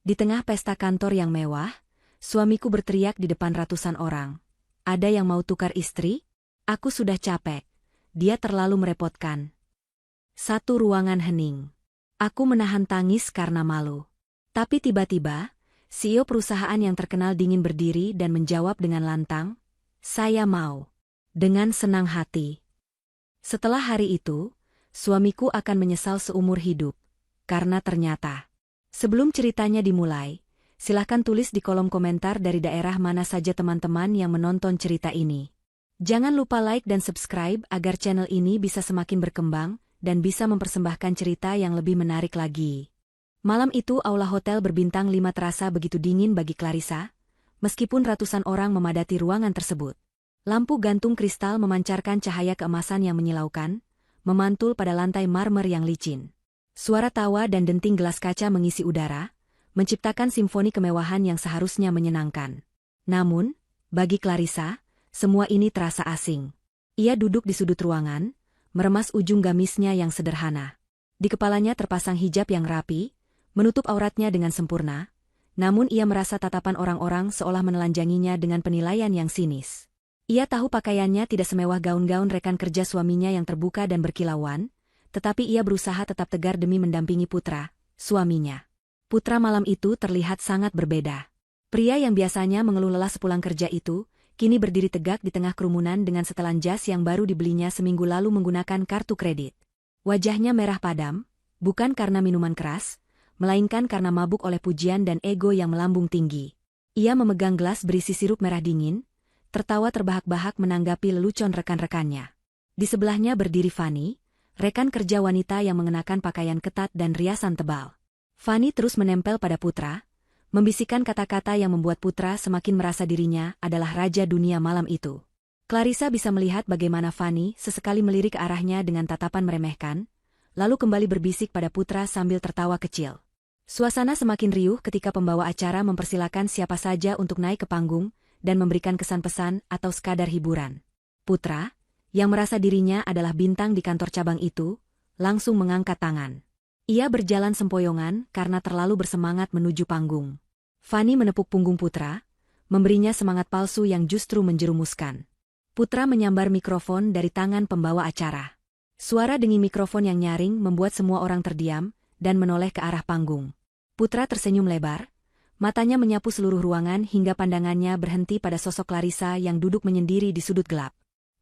Di tengah pesta kantor yang mewah, suamiku berteriak di depan ratusan orang. Ada yang mau tukar istri? Aku sudah capek. Dia terlalu merepotkan. Satu ruangan hening. Aku menahan tangis karena malu. Tapi tiba-tiba, CEO perusahaan yang terkenal dingin berdiri dan menjawab dengan lantang, "Saya mau." Dengan senang hati. Setelah hari itu, suamiku akan menyesal seumur hidup. Karena ternyata, sebelum ceritanya dimulai, silahkan tulis di kolom komentar dari daerah mana saja teman-teman yang menonton cerita ini. Jangan lupa like dan subscribe agar channel ini bisa semakin berkembang dan bisa mempersembahkan cerita yang lebih menarik lagi. Malam itu aula hotel berbintang 5 terasa begitu dingin bagi Clarissa, meskipun ratusan orang memadati ruangan tersebut. Lampu gantung kristal memancarkan cahaya keemasan yang menyilaukan, memantul pada lantai marmer yang licin. Suara tawa dan denting gelas kaca mengisi udara, menciptakan simfoni kemewahan yang seharusnya menyenangkan. Namun, bagi Clarissa, semua ini terasa asing. Ia duduk di sudut ruangan, meremas ujung gamisnya yang sederhana. Di kepalanya terpasang hijab yang rapi, menutup auratnya dengan sempurna, namun ia merasa tatapan orang-orang seolah menelanjanginya dengan penilaian yang sinis. Ia tahu pakaiannya tidak semewah gaun-gaun rekan kerja suaminya yang terbuka dan berkilauan, tetapi ia berusaha tetap tegar demi mendampingi Putra, suaminya. Putra malam itu terlihat sangat berbeda. Pria yang biasanya mengeluh lelah sepulang kerja itu, kini berdiri tegak di tengah kerumunan dengan setelan jas yang baru dibelinya seminggu lalu menggunakan kartu kredit. Wajahnya merah padam, bukan karena minuman keras, melainkan karena mabuk oleh pujian dan ego yang melambung tinggi. Ia memegang gelas berisi sirup merah dingin, tertawa terbahak-bahak menanggapi lelucon rekan-rekannya. Di sebelahnya berdiri Fanny, rekan kerja wanita yang mengenakan pakaian ketat dan riasan tebal. Fanny terus menempel pada Putra, membisikkan kata-kata yang membuat Putra semakin merasa dirinya adalah raja dunia malam itu. Clarissa bisa melihat bagaimana Fanny sesekali melirik ke arahnya dengan tatapan meremehkan, lalu kembali berbisik pada Putra sambil tertawa kecil. Suasana semakin riuh ketika pembawa acara mempersilakan siapa saja untuk naik ke panggung dan memberikan kesan-pesan atau sekadar hiburan. Putra, yang merasa dirinya adalah bintang di kantor cabang itu, langsung mengangkat tangan. Ia berjalan sempoyongan karena terlalu bersemangat menuju panggung. Fanny menepuk punggung Putra, memberinya semangat palsu yang justru menjerumuskan. Putra menyambar mikrofon dari tangan pembawa acara. Suara denging mikrofon yang nyaring membuat semua orang terdiam dan menoleh ke arah panggung. Putra tersenyum lebar, matanya menyapu seluruh ruangan hingga pandangannya berhenti pada sosok Clarissa yang duduk menyendiri di sudut gelap.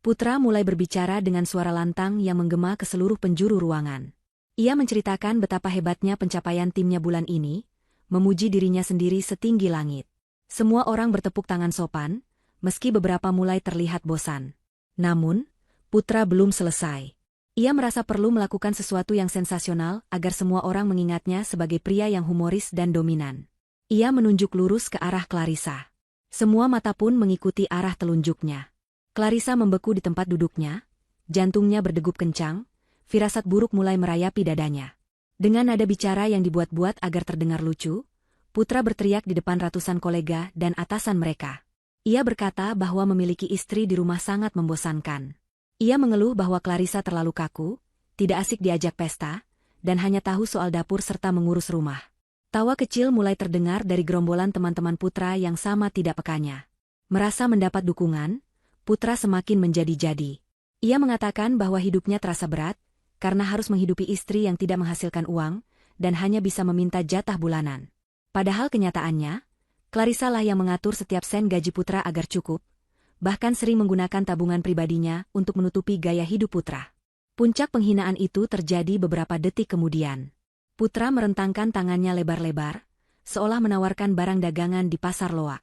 Putra mulai berbicara dengan suara lantang yang menggema ke seluruh penjuru ruangan. Ia menceritakan betapa hebatnya pencapaian timnya bulan ini, memuji dirinya sendiri setinggi langit. Semua orang bertepuk tangan sopan, meski beberapa mulai terlihat bosan. Namun, Putra belum selesai. Ia merasa perlu melakukan sesuatu yang sensasional agar semua orang mengingatnya sebagai pria yang humoris dan dominan. Ia menunjuk lurus ke arah Clarissa. Semua mata pun mengikuti arah telunjuknya. Clarissa membeku di tempat duduknya, jantungnya berdegup kencang, firasat buruk mulai merayapi dadanya. Dengan nada bicara yang dibuat-buat agar terdengar lucu, Putra berteriak di depan ratusan kolega dan atasan mereka. Ia berkata bahwa memiliki istri di rumah sangat membosankan. Ia mengeluh bahwa Clarissa terlalu kaku, tidak asik diajak pesta, dan hanya tahu soal dapur serta mengurus rumah. Tawa kecil mulai terdengar dari gerombolan teman-teman Putra yang sama tidak pekanya. Merasa mendapat dukungan, Putra semakin menjadi-jadi. Ia mengatakan bahwa hidupnya terasa berat, karena harus menghidupi istri yang tidak menghasilkan uang, dan hanya bisa meminta jatah bulanan. Padahal kenyataannya, Clarissa lah yang mengatur setiap sen gaji Putra agar cukup, bahkan sering menggunakan tabungan pribadinya untuk menutupi gaya hidup Putra. Puncak penghinaan itu terjadi beberapa detik kemudian. Putra merentangkan tangannya lebar-lebar, seolah menawarkan barang dagangan di pasar loak.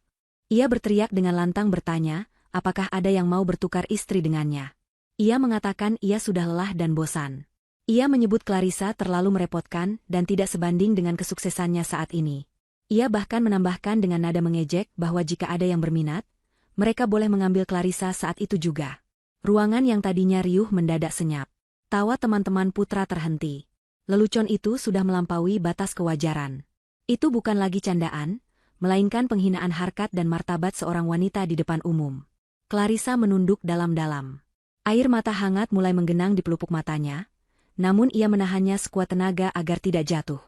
Ia berteriak dengan lantang bertanya, apakah ada yang mau bertukar istri dengannya. Ia mengatakan ia sudah lelah dan bosan. Ia menyebut Clarissa terlalu merepotkan dan tidak sebanding dengan kesuksesannya saat ini. Ia bahkan menambahkan dengan nada mengejek bahwa jika ada yang berminat, mereka boleh mengambil Clarissa saat itu juga. Ruangan yang tadinya riuh mendadak senyap. Tawa teman-teman Putra terhenti. Lelucon itu sudah melampaui batas kewajaran. Itu bukan lagi candaan, melainkan penghinaan harkat dan martabat seorang wanita di depan umum. Clarissa menunduk dalam-dalam. Air mata hangat mulai menggenang di pelupuk matanya, namun ia menahannya sekuat tenaga agar tidak jatuh.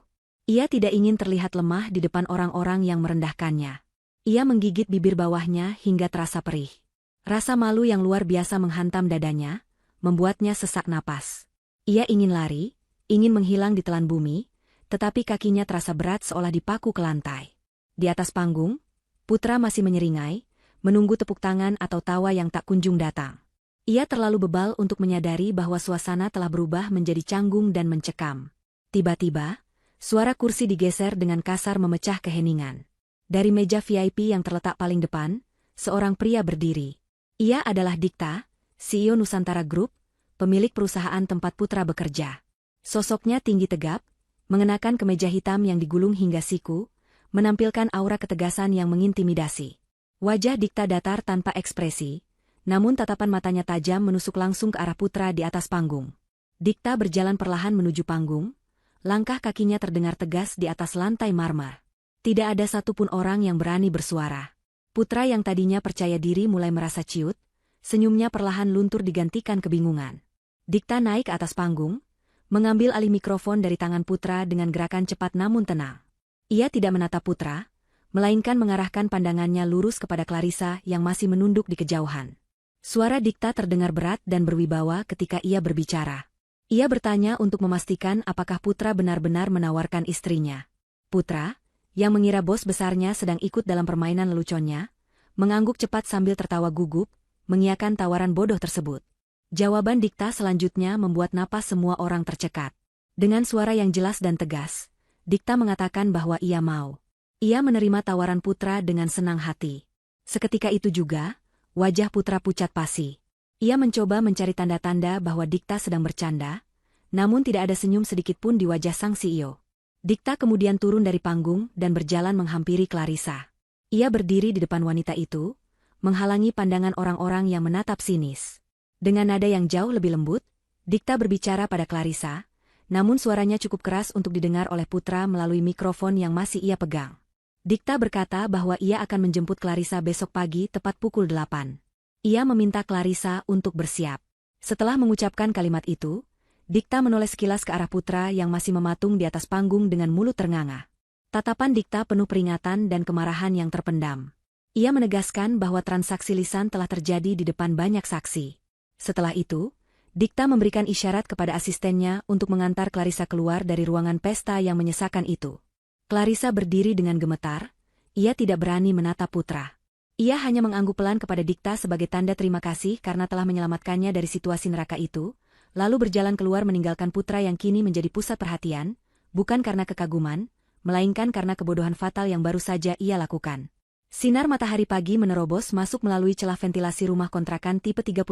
Ia tidak ingin terlihat lemah di depan orang-orang yang merendahkannya. Ia menggigit bibir bawahnya hingga terasa perih. Rasa malu yang luar biasa menghantam dadanya, membuatnya sesak napas. Ia ingin lari, ingin menghilang di telan bumi, tetapi kakinya terasa berat seolah dipaku ke lantai. Di atas panggung, Putra masih menyeringai, menunggu tepuk tangan atau tawa yang tak kunjung datang. Ia terlalu bebal untuk menyadari bahwa suasana telah berubah menjadi canggung dan mencekam. Tiba-tiba, suara kursi digeser dengan kasar memecah keheningan. Dari meja VIP yang terletak paling depan, seorang pria berdiri. Ia adalah Dikta, CEO Nusantara Group, pemilik perusahaan tempat Putra bekerja. Sosoknya tinggi tegap, mengenakan kemeja hitam yang digulung hingga siku, menampilkan aura ketegasan yang mengintimidasi. Wajah Dikta datar tanpa ekspresi, namun tatapan matanya tajam menusuk langsung ke arah Putra di atas panggung. Dikta berjalan perlahan menuju panggung, langkah kakinya terdengar tegas di atas lantai marmer. Tidak ada satupun orang yang berani bersuara. Putra yang tadinya percaya diri mulai merasa ciut, senyumnya perlahan luntur digantikan kebingungan. Dikta naik ke atas panggung, mengambil alih mikrofon dari tangan Putra dengan gerakan cepat namun tenang. Ia tidak menatap Putra, melainkan mengarahkan pandangannya lurus kepada Clarissa yang masih menunduk di kejauhan. Suara Dikta terdengar berat dan berwibawa ketika ia berbicara. Ia bertanya untuk memastikan apakah Putra benar-benar menawarkan istrinya. Putra, yang mengira bos besarnya sedang ikut dalam permainan leluconnya, mengangguk cepat sambil tertawa gugup, mengiyakan tawaran bodoh tersebut. Jawaban Dikta selanjutnya membuat napas semua orang tercekat. Dengan suara yang jelas dan tegas, Dikta mengatakan bahwa ia mau. Ia menerima tawaran Putra dengan senang hati. Seketika itu juga, wajah Putra pucat pasi. Ia mencoba mencari tanda-tanda bahwa Dikta sedang bercanda, namun tidak ada senyum sedikit pun di wajah sang CEO. Dikta kemudian turun dari panggung dan berjalan menghampiri Clarissa. Ia berdiri di depan wanita itu, menghalangi pandangan orang-orang yang menatap sinis. Dengan nada yang jauh lebih lembut, Dikta berbicara pada Clarissa, namun suaranya cukup keras untuk didengar oleh Putra melalui mikrofon yang masih ia pegang. Dikta berkata bahwa ia akan menjemput Clarissa besok pagi tepat pukul 8. Ia meminta Clarissa untuk bersiap. Setelah mengucapkan kalimat itu, Dikta menoleh sekilas ke arah Putra yang masih mematung di atas panggung dengan mulut ternganga. Tatapan Dikta penuh peringatan dan kemarahan yang terpendam. Ia menegaskan bahwa transaksi lisan telah terjadi di depan banyak saksi. Setelah itu, Dikta memberikan isyarat kepada asistennya untuk mengantar Clarissa keluar dari ruangan pesta yang menyesakan itu. Clarissa berdiri dengan gemetar, ia tidak berani menatap Putra. Ia hanya mengangguk pelan kepada Dikta sebagai tanda terima kasih karena telah menyelamatkannya dari situasi neraka itu, lalu berjalan keluar meninggalkan Putra yang kini menjadi pusat perhatian, bukan karena kekaguman, melainkan karena kebodohan fatal yang baru saja ia lakukan. Sinar matahari pagi menerobos masuk melalui celah ventilasi rumah kontrakan tipe 36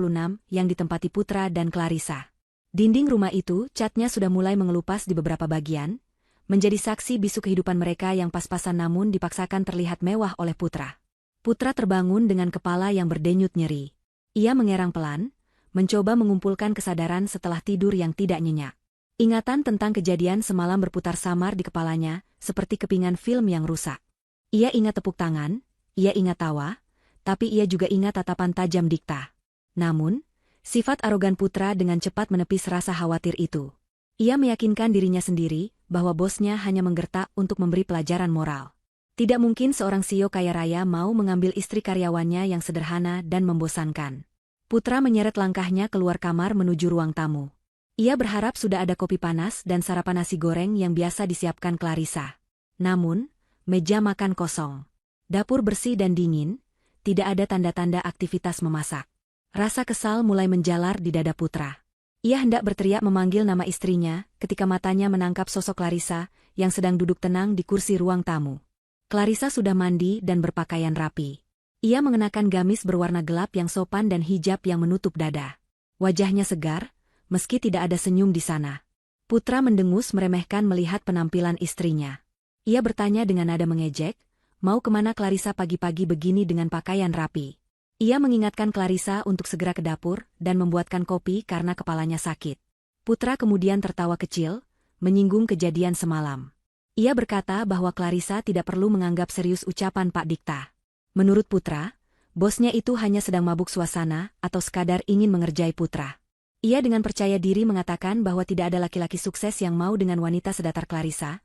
yang ditempati Putra dan Clarissa. Dinding rumah itu catnya sudah mulai mengelupas di beberapa bagian, menjadi saksi bisu kehidupan mereka yang pas-pasan namun dipaksakan terlihat mewah oleh Putra. Putra terbangun dengan kepala yang berdenyut nyeri. Ia mengerang pelan, mencoba mengumpulkan kesadaran setelah tidur yang tidak nyenyak. Ingatan tentang kejadian semalam berputar samar di kepalanya, seperti kepingan film yang rusak. Ia ingat tepuk tangan, ia ingat tawa, tapi ia juga ingat tatapan tajam Dikta. Namun, sifat arogan Putra dengan cepat menepis rasa khawatir itu. Ia meyakinkan dirinya sendiri bahwa bosnya hanya menggertak untuk memberi pelajaran moral. Tidak mungkin seorang CEO kaya raya mau mengambil istri karyawannya yang sederhana dan membosankan. Putra menyeret langkahnya keluar kamar menuju ruang tamu. Ia berharap sudah ada kopi panas dan sarapan nasi goreng yang biasa disiapkan Clarissa. Namun, meja makan kosong. Dapur bersih dan dingin, tidak ada tanda-tanda aktivitas memasak. Rasa kesal mulai menjalar di dada Putra. Ia hendak berteriak memanggil nama istrinya ketika matanya menangkap sosok Clarissa yang sedang duduk tenang di kursi ruang tamu. Clarissa sudah mandi dan berpakaian rapi. Ia mengenakan gamis berwarna gelap yang sopan dan hijab yang menutup dada. Wajahnya segar, meski tidak ada senyum di sana. Putra mendengus meremehkan melihat penampilan istrinya. Ia bertanya dengan nada mengejek, mau kemana Clarissa pagi-pagi begini dengan pakaian rapi. Ia mengingatkan Clarissa untuk segera ke dapur dan membuatkan kopi karena kepalanya sakit. Putra kemudian tertawa kecil, menyinggung kejadian semalam. Ia berkata bahwa Clarissa tidak perlu menganggap serius ucapan Pak Dikta. Menurut Putra, bosnya itu hanya sedang mabuk suasana atau sekadar ingin mengerjai Putra. Ia dengan percaya diri mengatakan bahwa tidak ada laki-laki sukses yang mau dengan wanita sedatar Clarissa,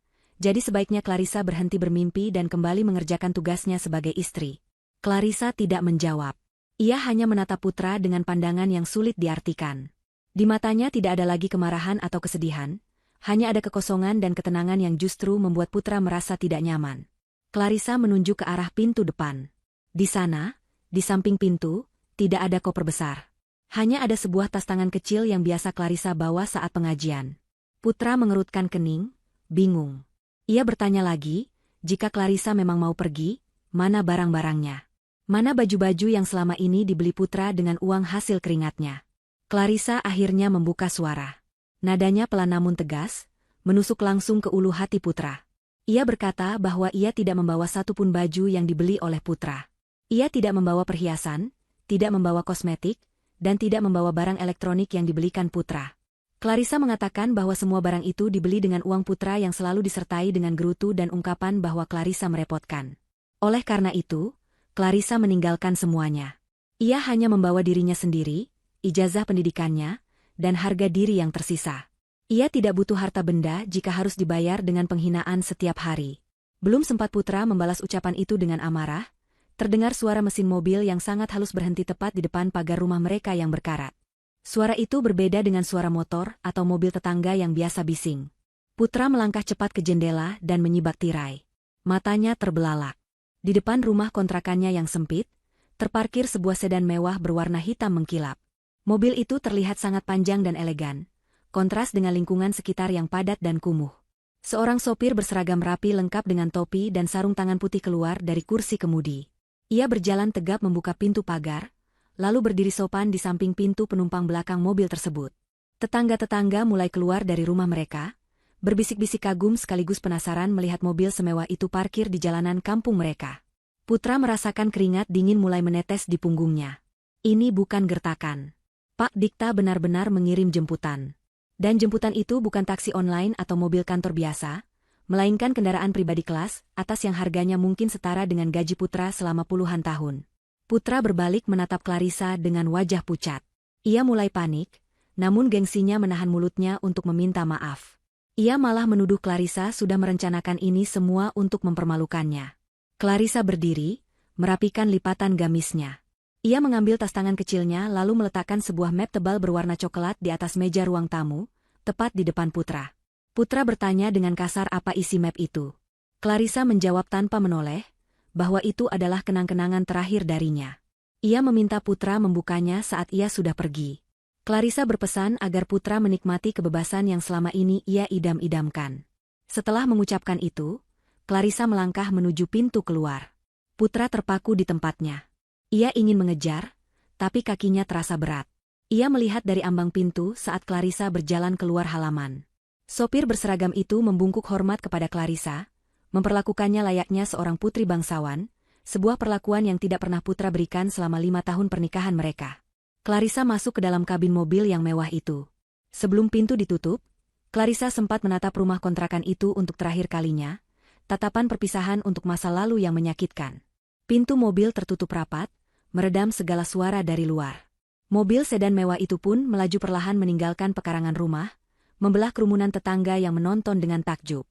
Jadi sebaiknya Clarissa berhenti bermimpi dan kembali mengerjakan tugasnya sebagai istri. Clarissa tidak menjawab. Ia hanya menatap Putra dengan pandangan yang sulit diartikan. Di matanya tidak ada lagi kemarahan atau kesedihan, hanya ada kekosongan dan ketenangan yang justru membuat Putra merasa tidak nyaman. Clarissa menunjuk ke arah pintu depan. Di sana, di samping pintu, tidak ada koper besar. Hanya ada sebuah tas tangan kecil yang biasa Clarissa bawa saat pengajian. Putra mengerutkan kening, bingung. Ia bertanya lagi, jika Clarissa memang mau pergi, mana barang-barangnya? Mana baju-baju yang selama ini dibeli Putra dengan uang hasil keringatnya? Clarissa akhirnya membuka suara. Nadanya pelan namun tegas, menusuk langsung ke ulu hati Putra. Ia berkata bahwa ia tidak membawa satupun baju yang dibeli oleh Putra. Ia tidak membawa perhiasan, tidak membawa kosmetik, dan tidak membawa barang elektronik yang dibelikan Putra. Clarissa mengatakan bahwa semua barang itu dibeli dengan uang Putra yang selalu disertai dengan gerutu dan ungkapan bahwa Clarissa merepotkan. Oleh karena itu, Clarissa meninggalkan semuanya. Ia hanya membawa dirinya sendiri, ijazah pendidikannya, dan harga diri yang tersisa. Ia tidak butuh harta benda jika harus dibayar dengan penghinaan setiap hari. Belum sempat Putra membalas ucapan itu dengan amarah, terdengar suara mesin mobil yang sangat halus berhenti tepat di depan pagar rumah mereka yang berkarat. Suara itu berbeda dengan suara motor atau mobil tetangga yang biasa bising. Putra melangkah cepat ke jendela dan menyibak tirai. Matanya terbelalak. Di depan rumah kontrakannya yang sempit, terparkir sebuah sedan mewah berwarna hitam mengkilap. Mobil itu terlihat sangat panjang dan elegan, kontras dengan lingkungan sekitar yang padat dan kumuh. Seorang sopir berseragam rapi lengkap dengan topi dan sarung tangan putih keluar dari kursi kemudi. Ia berjalan tegap membuka pintu pagar, lalu berdiri sopan di samping pintu penumpang belakang mobil tersebut. Tetangga-tetangga mulai keluar dari rumah mereka, berbisik-bisik kagum sekaligus penasaran melihat mobil semewah itu parkir di jalanan kampung mereka. Putra merasakan keringat dingin mulai menetes di punggungnya. Ini bukan gertakan. Pak Dikta benar-benar mengirim jemputan. Dan jemputan itu bukan taksi online atau mobil kantor biasa, melainkan kendaraan pribadi kelas atas yang harganya mungkin setara dengan gaji Putra selama puluhan tahun. Putra berbalik menatap Clarissa dengan wajah pucat. Ia mulai panik, namun gengsinya menahan mulutnya untuk meminta maaf. Ia malah menuduh Clarissa sudah merencanakan ini semua untuk mempermalukannya. Clarissa berdiri, merapikan lipatan gamisnya. Ia mengambil tas tangan kecilnya lalu meletakkan sebuah map tebal berwarna coklat di atas meja ruang tamu, tepat di depan Putra. Putra bertanya dengan kasar apa isi map itu. Clarissa menjawab tanpa menoleh, bahwa itu adalah kenang-kenangan terakhir darinya. Ia meminta Putra membukanya saat ia sudah pergi. Clarissa berpesan agar Putra menikmati kebebasan yang selama ini ia idam-idamkan. Setelah mengucapkan itu, Clarissa melangkah menuju pintu keluar. Putra terpaku di tempatnya. Ia ingin mengejar, tapi kakinya terasa berat. Ia melihat dari ambang pintu saat Clarissa berjalan keluar halaman. Sopir berseragam itu membungkuk hormat kepada Clarissa, memperlakukannya layaknya seorang putri bangsawan, sebuah perlakuan yang tidak pernah Putra berikan selama 5 tahun pernikahan mereka. Clarissa masuk ke dalam kabin mobil yang mewah itu. Sebelum pintu ditutup, Clarissa sempat menatap rumah kontrakan itu untuk terakhir kalinya, tatapan perpisahan untuk masa lalu yang menyakitkan. Pintu mobil tertutup rapat, meredam segala suara dari luar. Mobil sedan mewah itu pun melaju perlahan meninggalkan pekarangan rumah, membelah kerumunan tetangga yang menonton dengan takjub.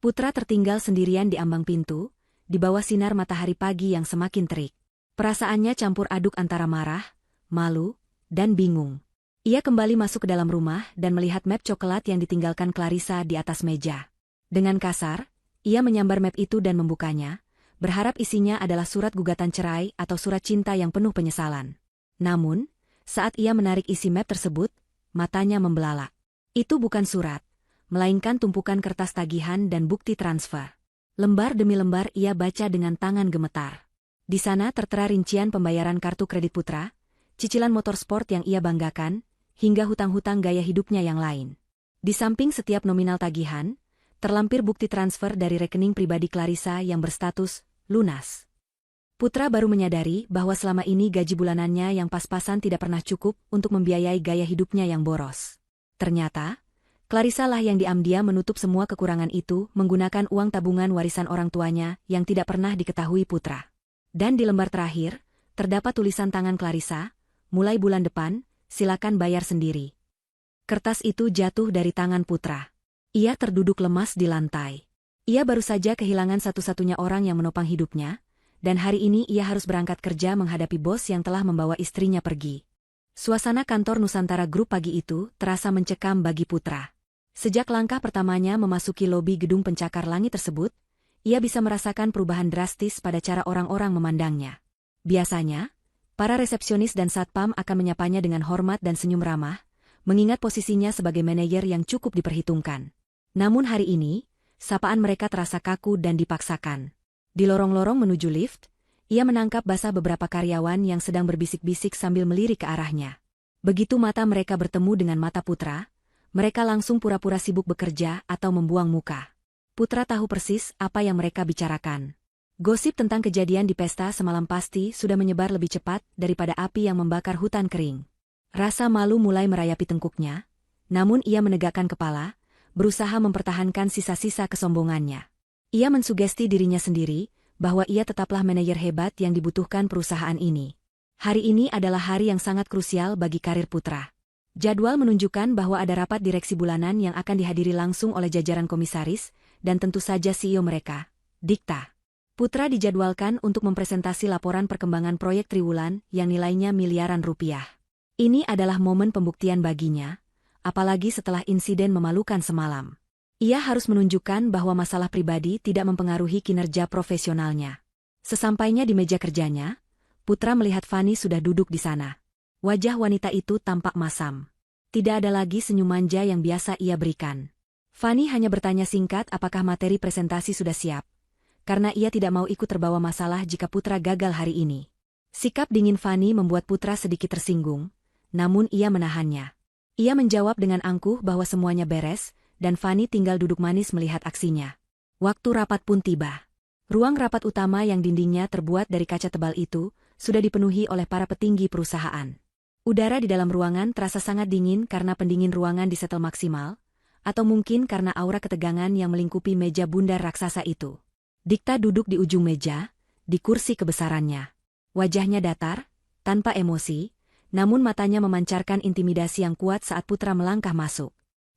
Putra tertinggal sendirian di ambang pintu, di bawah sinar matahari pagi yang semakin terik. Perasaannya campur aduk antara marah, malu, dan bingung. Ia kembali masuk ke dalam rumah dan melihat map coklat yang ditinggalkan Clarissa di atas meja. Dengan kasar, ia menyambar map itu dan membukanya, berharap isinya adalah surat gugatan cerai atau surat cinta yang penuh penyesalan. Namun, saat ia menarik isi map tersebut, matanya membelalak. Itu bukan surat, melainkan tumpukan kertas tagihan dan bukti transfer. Lembar demi lembar ia baca dengan tangan gemetar. Di sana tertera rincian pembayaran kartu kredit Putra, cicilan motor sport yang ia banggakan, hingga hutang-hutang gaya hidupnya yang lain. Di samping setiap nominal tagihan, terlampir bukti transfer dari rekening pribadi Clarissa yang berstatus lunas. Putra baru menyadari bahwa selama ini gaji bulanannya yang pas-pasan tidak pernah cukup untuk membiayai gaya hidupnya yang boros. Ternyata, Clarissa lah yang diam-diam menutup semua kekurangan itu menggunakan uang tabungan warisan orang tuanya yang tidak pernah diketahui Putra. Dan di lembar terakhir, terdapat tulisan tangan Clarissa, mulai bulan depan, silakan bayar sendiri. Kertas itu jatuh dari tangan Putra. Ia terduduk lemas di lantai. Ia baru saja kehilangan satu-satunya orang yang menopang hidupnya, dan hari ini ia harus berangkat kerja menghadapi bos yang telah membawa istrinya pergi. Suasana kantor Nusantara Group pagi itu terasa mencekam bagi Putra. Sejak langkah pertamanya memasuki lobi gedung pencakar langit tersebut, ia bisa merasakan perubahan drastis pada cara orang-orang memandangnya. Biasanya, para resepsionis dan satpam akan menyapanya dengan hormat dan senyum ramah, mengingat posisinya sebagai manajer yang cukup diperhitungkan. Namun hari ini, sapaan mereka terasa kaku dan dipaksakan. Di lorong-lorong menuju lift, ia menangkap basah beberapa karyawan yang sedang berbisik-bisik sambil melirik ke arahnya. Begitu mata mereka bertemu dengan mata Putra, mereka langsung pura-pura sibuk bekerja atau membuang muka. Putra tahu persis apa yang mereka bicarakan. Gosip tentang kejadian di pesta semalam pasti sudah menyebar lebih cepat daripada api yang membakar hutan kering. Rasa malu mulai merayapi tengkuknya, namun ia menegakkan kepala, berusaha mempertahankan sisa-sisa kesombongannya. Ia mensugesti dirinya sendiri bahwa ia tetaplah manajer hebat yang dibutuhkan perusahaan ini. Hari ini adalah hari yang sangat krusial bagi karir Putra. Jadwal menunjukkan bahwa ada rapat direksi bulanan yang akan dihadiri langsung oleh jajaran komisaris dan tentu saja CEO mereka, Dikta. Putra dijadwalkan untuk mempresentasi laporan perkembangan proyek Triwulan yang nilainya miliaran rupiah. Ini adalah momen pembuktian baginya, apalagi setelah insiden memalukan semalam. Ia harus menunjukkan bahwa masalah pribadi tidak mempengaruhi kinerja profesionalnya. Sesampainya di meja kerjanya, Putra melihat Fanny sudah duduk di sana. Wajah wanita itu tampak masam. Tidak ada lagi senyum manja yang biasa ia berikan. Fanny hanya bertanya singkat apakah materi presentasi sudah siap, karena ia tidak mau ikut terbawa masalah jika Putra gagal hari ini. Sikap dingin Fanny membuat Putra sedikit tersinggung, namun ia menahannya. Ia menjawab dengan angkuh bahwa semuanya beres, dan Fanny tinggal duduk manis melihat aksinya. Waktu rapat pun tiba. Ruang rapat utama yang dindingnya terbuat dari kaca tebal itu sudah dipenuhi oleh para petinggi perusahaan. Udara di dalam ruangan terasa sangat dingin karena pendingin ruangan disetel maksimal, atau mungkin karena aura ketegangan yang melingkupi meja bundar raksasa itu. Dikta duduk di ujung meja, di kursi kebesarannya. Wajahnya datar, tanpa emosi, namun matanya memancarkan intimidasi yang kuat saat Putra melangkah masuk.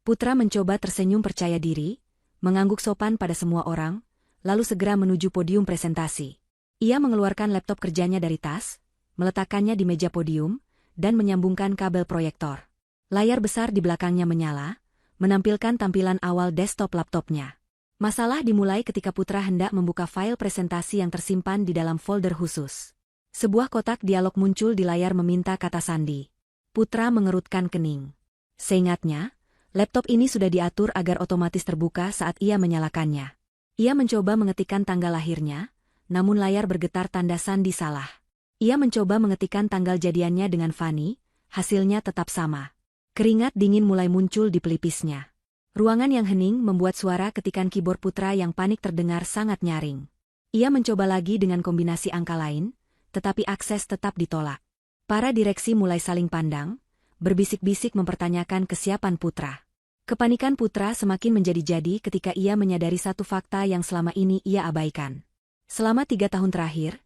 Putra mencoba tersenyum percaya diri, mengangguk sopan pada semua orang, lalu segera menuju podium presentasi. Ia mengeluarkan laptop kerjanya dari tas, meletakkannya di meja podium, dan menyambungkan kabel proyektor. Layar besar di belakangnya menyala, menampilkan tampilan awal desktop laptopnya. Masalah dimulai ketika Putra hendak membuka file presentasi yang tersimpan di dalam folder khusus. Sebuah kotak dialog muncul di layar meminta kata sandi. Putra mengerutkan kening. Seingatnya, laptop ini sudah diatur agar otomatis terbuka saat ia menyalakannya. Ia mencoba mengetikkan tanggal lahirnya, namun layar bergetar tanda sandi salah. Ia mencoba mengetikkan tanggal jadiannya dengan Fanny, hasilnya tetap sama. Keringat dingin mulai muncul di pelipisnya. Ruangan yang hening membuat suara ketikan keyboard Putra yang panik terdengar sangat nyaring. Ia mencoba lagi dengan kombinasi angka lain, tetapi akses tetap ditolak. Para direksi mulai saling pandang, berbisik-bisik mempertanyakan kesiapan Putra. Kepanikan Putra semakin menjadi-jadi ketika ia menyadari satu fakta yang selama ini ia abaikan. Selama 3 tahun terakhir,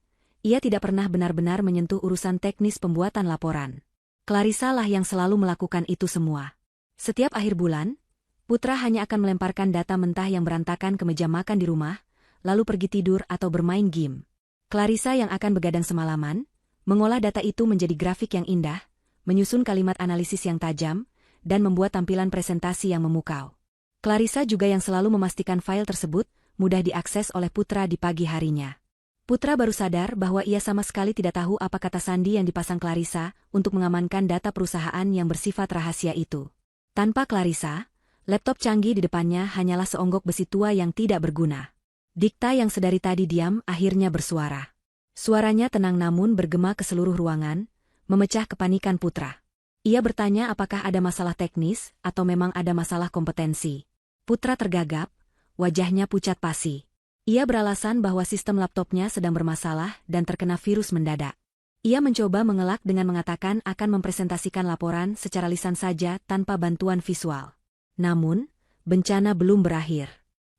ia tidak pernah benar-benar menyentuh urusan teknis pembuatan laporan. Clarissa lah yang selalu melakukan itu semua. Setiap akhir bulan, Putra hanya akan melemparkan data mentah yang berantakan ke meja makan di rumah, lalu pergi tidur atau bermain game. Clarissa yang akan begadang semalaman, mengolah data itu menjadi grafik yang indah, menyusun kalimat analisis yang tajam, dan membuat tampilan presentasi yang memukau. Clarissa juga yang selalu memastikan file tersebut mudah diakses oleh Putra di pagi harinya. Putra baru sadar bahwa ia sama sekali tidak tahu apa kata sandi yang dipasang Clarissa untuk mengamankan data perusahaan yang bersifat rahasia itu. Tanpa Clarissa, laptop canggih di depannya hanyalah seonggok besi tua yang tidak berguna. Dikta yang sedari tadi diam akhirnya bersuara. Suaranya tenang namun bergema ke seluruh ruangan, memecah kepanikan Putra. Ia bertanya apakah ada masalah teknis atau memang ada masalah kompetensi. Putra tergagap, wajahnya pucat pasi. Ia beralasan bahwa sistem laptopnya sedang bermasalah dan terkena virus mendadak. Ia mencoba mengelak dengan mengatakan akan mempresentasikan laporan secara lisan saja tanpa bantuan visual. Namun, bencana belum berakhir.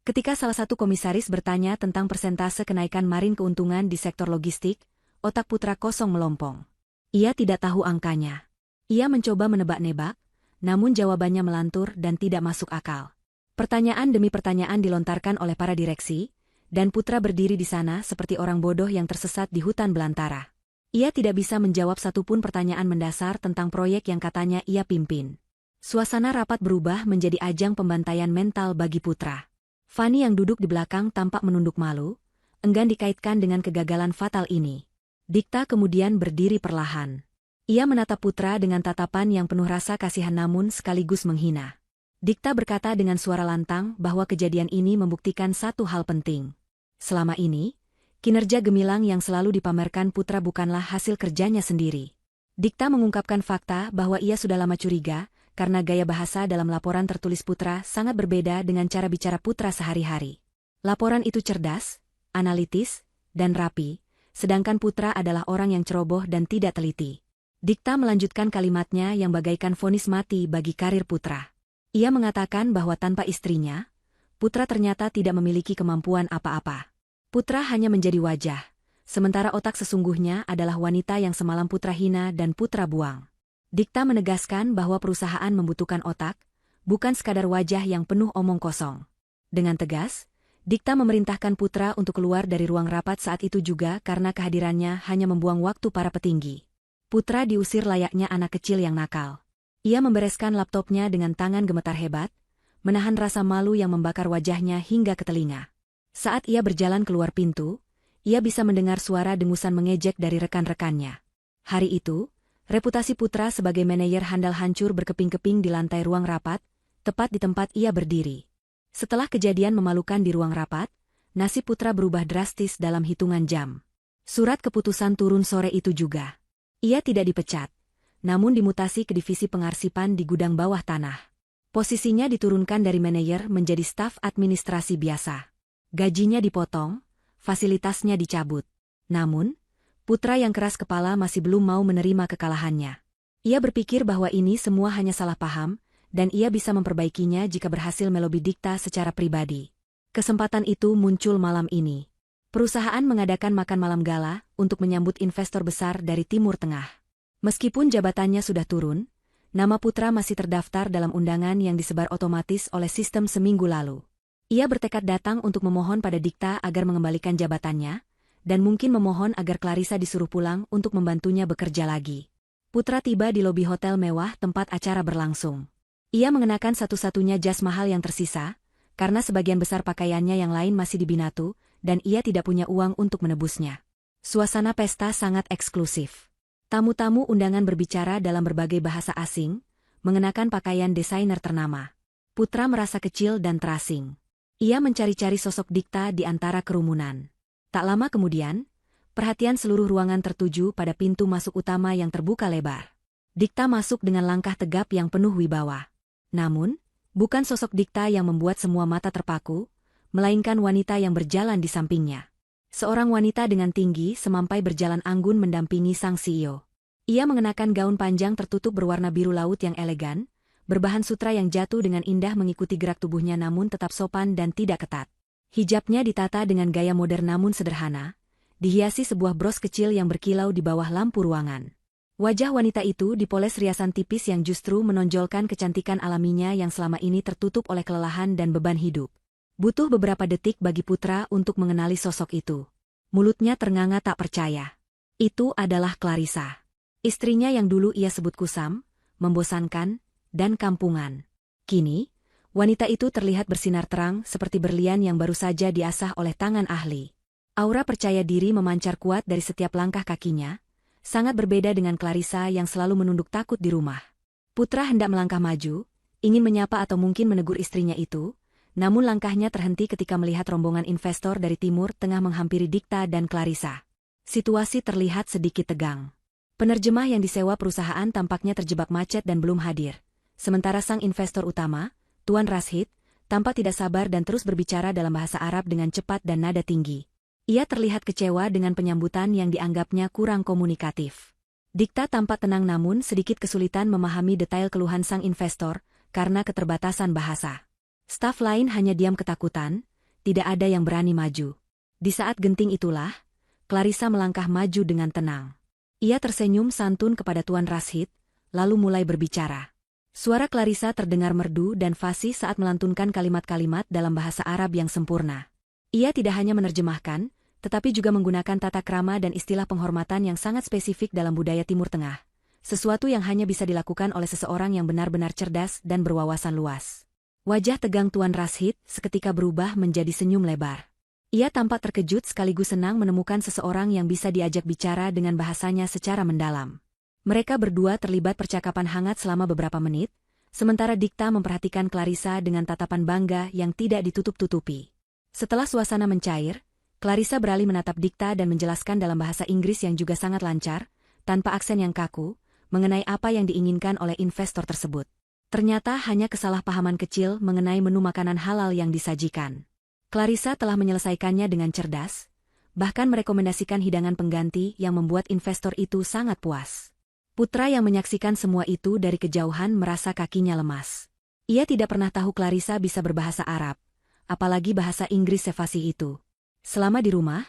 Ketika salah satu komisaris bertanya tentang persentase kenaikan margin keuntungan di sektor logistik, otak Putra kosong melompong. Ia tidak tahu angkanya. Ia mencoba menebak-nebak, namun jawabannya melantur dan tidak masuk akal. Pertanyaan demi pertanyaan dilontarkan oleh para direksi, dan Putra berdiri di sana seperti orang bodoh yang tersesat di hutan belantara. Ia tidak bisa menjawab satupun pertanyaan mendasar tentang proyek yang katanya ia pimpin. Suasana rapat berubah menjadi ajang pembantaian mental bagi Putra. Fanny yang duduk di belakang tampak menunduk malu, enggan dikaitkan dengan kegagalan fatal ini. Dikta kemudian berdiri perlahan. Ia menatap Putra dengan tatapan yang penuh rasa kasihan namun sekaligus menghina. Dikta berkata dengan suara lantang bahwa kejadian ini membuktikan satu hal penting. Selama ini, kinerja gemilang yang selalu dipamerkan Putra bukanlah hasil kerjanya sendiri. Dikta mengungkapkan fakta bahwa ia sudah lama curiga, karena gaya bahasa dalam laporan tertulis Putra sangat berbeda dengan cara bicara Putra sehari-hari. Laporan itu cerdas, analitis, dan rapi, sedangkan Putra adalah orang yang ceroboh dan tidak teliti. Dikta melanjutkan kalimatnya yang bagaikan vonis mati bagi karir Putra. Ia mengatakan bahwa tanpa istrinya, Putra ternyata tidak memiliki kemampuan apa-apa. Putra hanya menjadi wajah, sementara otak sesungguhnya adalah wanita yang semalam Putra hina dan Putra buang. Dikta menegaskan bahwa perusahaan membutuhkan otak, bukan sekadar wajah yang penuh omong kosong. Dengan tegas, Dikta memerintahkan Putra untuk keluar dari ruang rapat saat itu juga karena kehadirannya hanya membuang waktu para petinggi. Putra diusir layaknya anak kecil yang nakal. Ia membereskan laptopnya dengan tangan gemetar hebat, menahan rasa malu yang membakar wajahnya hingga ke telinga. Saat ia berjalan keluar pintu, ia bisa mendengar suara dengusan mengejek dari rekan-rekannya. Hari itu, reputasi Putra sebagai manajer handal hancur berkeping-keping di lantai ruang rapat, tepat di tempat ia berdiri. Setelah kejadian memalukan di ruang rapat, nasib Putra berubah drastis dalam hitungan jam. Surat keputusan turun sore itu juga. Ia tidak dipecat, namun dimutasi ke divisi pengarsipan di gudang bawah tanah. Posisinya diturunkan dari manajer menjadi staf administrasi biasa. Gajinya dipotong, fasilitasnya dicabut. Namun, Putra yang keras kepala masih belum mau menerima kekalahannya. Ia berpikir bahwa ini semua hanya salah paham, dan ia bisa memperbaikinya jika berhasil melobi Dikta secara pribadi. Kesempatan itu muncul malam ini. Perusahaan mengadakan makan malam gala untuk menyambut investor besar dari Timur Tengah. Meskipun jabatannya sudah turun, nama Putra masih terdaftar dalam undangan yang disebar otomatis oleh sistem seminggu lalu. Ia bertekad datang untuk memohon pada Dikta agar mengembalikan jabatannya, dan mungkin memohon agar Clarissa disuruh pulang untuk membantunya bekerja lagi. Putra tiba di lobi hotel mewah tempat acara berlangsung. Ia mengenakan satu-satunya jas mahal yang tersisa, karena sebagian besar pakaiannya yang lain masih di Binatu, dan ia tidak punya uang untuk menebusnya. Suasana pesta sangat eksklusif. Tamu-tamu undangan berbicara dalam berbagai bahasa asing, mengenakan pakaian desainer ternama. Putra merasa kecil dan terasing. Ia mencari-cari sosok Dikta di antara kerumunan. Tak lama kemudian, perhatian seluruh ruangan tertuju pada pintu masuk utama yang terbuka lebar. Dikta masuk dengan langkah tegap yang penuh wibawa. Namun, bukan sosok Dikta yang membuat semua mata terpaku, melainkan wanita yang berjalan di sampingnya. Seorang wanita dengan tinggi semampai berjalan anggun mendampingi sang CEO. Ia mengenakan gaun panjang tertutup berwarna biru laut yang elegan, berbahan sutra yang jatuh dengan indah mengikuti gerak tubuhnya namun tetap sopan dan tidak ketat. Hijabnya ditata dengan gaya modern namun sederhana, dihiasi sebuah bros kecil yang berkilau di bawah lampu ruangan. Wajah wanita itu dipoles riasan tipis yang justru menonjolkan kecantikan alaminya yang selama ini tertutup oleh kelelahan dan beban hidup. Butuh beberapa detik bagi Putra untuk mengenali sosok itu. Mulutnya ternganga tak percaya. Itu adalah Clarissa. Istrinya yang dulu ia sebut kusam, membosankan, dan kampungan. Kini, wanita itu terlihat bersinar terang seperti berlian yang baru saja diasah oleh tangan ahli. Aura percaya diri memancar kuat dari setiap langkah kakinya, sangat berbeda dengan Clarissa yang selalu menunduk takut di rumah. Putra hendak melangkah maju, ingin menyapa atau mungkin menegur istrinya itu, namun langkahnya terhenti ketika melihat rombongan investor dari Timur Tengah menghampiri Dikta dan Clarissa. Situasi terlihat sedikit tegang. Penerjemah yang disewa perusahaan tampaknya terjebak macet dan belum hadir. Sementara sang investor utama, Tuan Rashid, tampak tidak sabar dan terus berbicara dalam bahasa Arab dengan cepat dan nada tinggi. Ia terlihat kecewa dengan penyambutan yang dianggapnya kurang komunikatif. Dikta tampak tenang namun sedikit kesulitan memahami detail keluhan sang investor karena keterbatasan bahasa. Staf lain hanya diam ketakutan, tidak ada yang berani maju. Di saat genting itulah, Clarissa melangkah maju dengan tenang. Ia tersenyum santun kepada Tuan Rashid, lalu mulai berbicara. Suara Clarissa terdengar merdu dan fasih saat melantunkan kalimat-kalimat dalam bahasa Arab yang sempurna. Ia tidak hanya menerjemahkan, tetapi juga menggunakan tata krama dan istilah penghormatan yang sangat spesifik dalam budaya Timur Tengah. Sesuatu yang hanya bisa dilakukan oleh seseorang yang benar-benar cerdas dan berwawasan luas. Wajah tegang Tuan Rashid seketika berubah menjadi senyum lebar. Ia tampak terkejut sekaligus senang menemukan seseorang yang bisa diajak bicara dengan bahasanya secara mendalam. Mereka berdua terlibat percakapan hangat selama beberapa menit, sementara Dikta memperhatikan Clarissa dengan tatapan bangga yang tidak ditutup-tutupi. Setelah suasana mencair, Clarissa beralih menatap Dikta dan menjelaskan dalam bahasa Inggris yang juga sangat lancar, tanpa aksen yang kaku, mengenai apa yang diinginkan oleh investor tersebut. Ternyata hanya kesalahpahaman kecil mengenai menu makanan halal yang disajikan. Clarissa telah menyelesaikannya dengan cerdas, bahkan merekomendasikan hidangan pengganti yang membuat investor itu sangat puas. Putra yang menyaksikan semua itu dari kejauhan merasa kakinya lemas. Ia tidak pernah tahu Clarissa bisa berbahasa Arab, apalagi bahasa Inggris sefasih itu. Selama di rumah,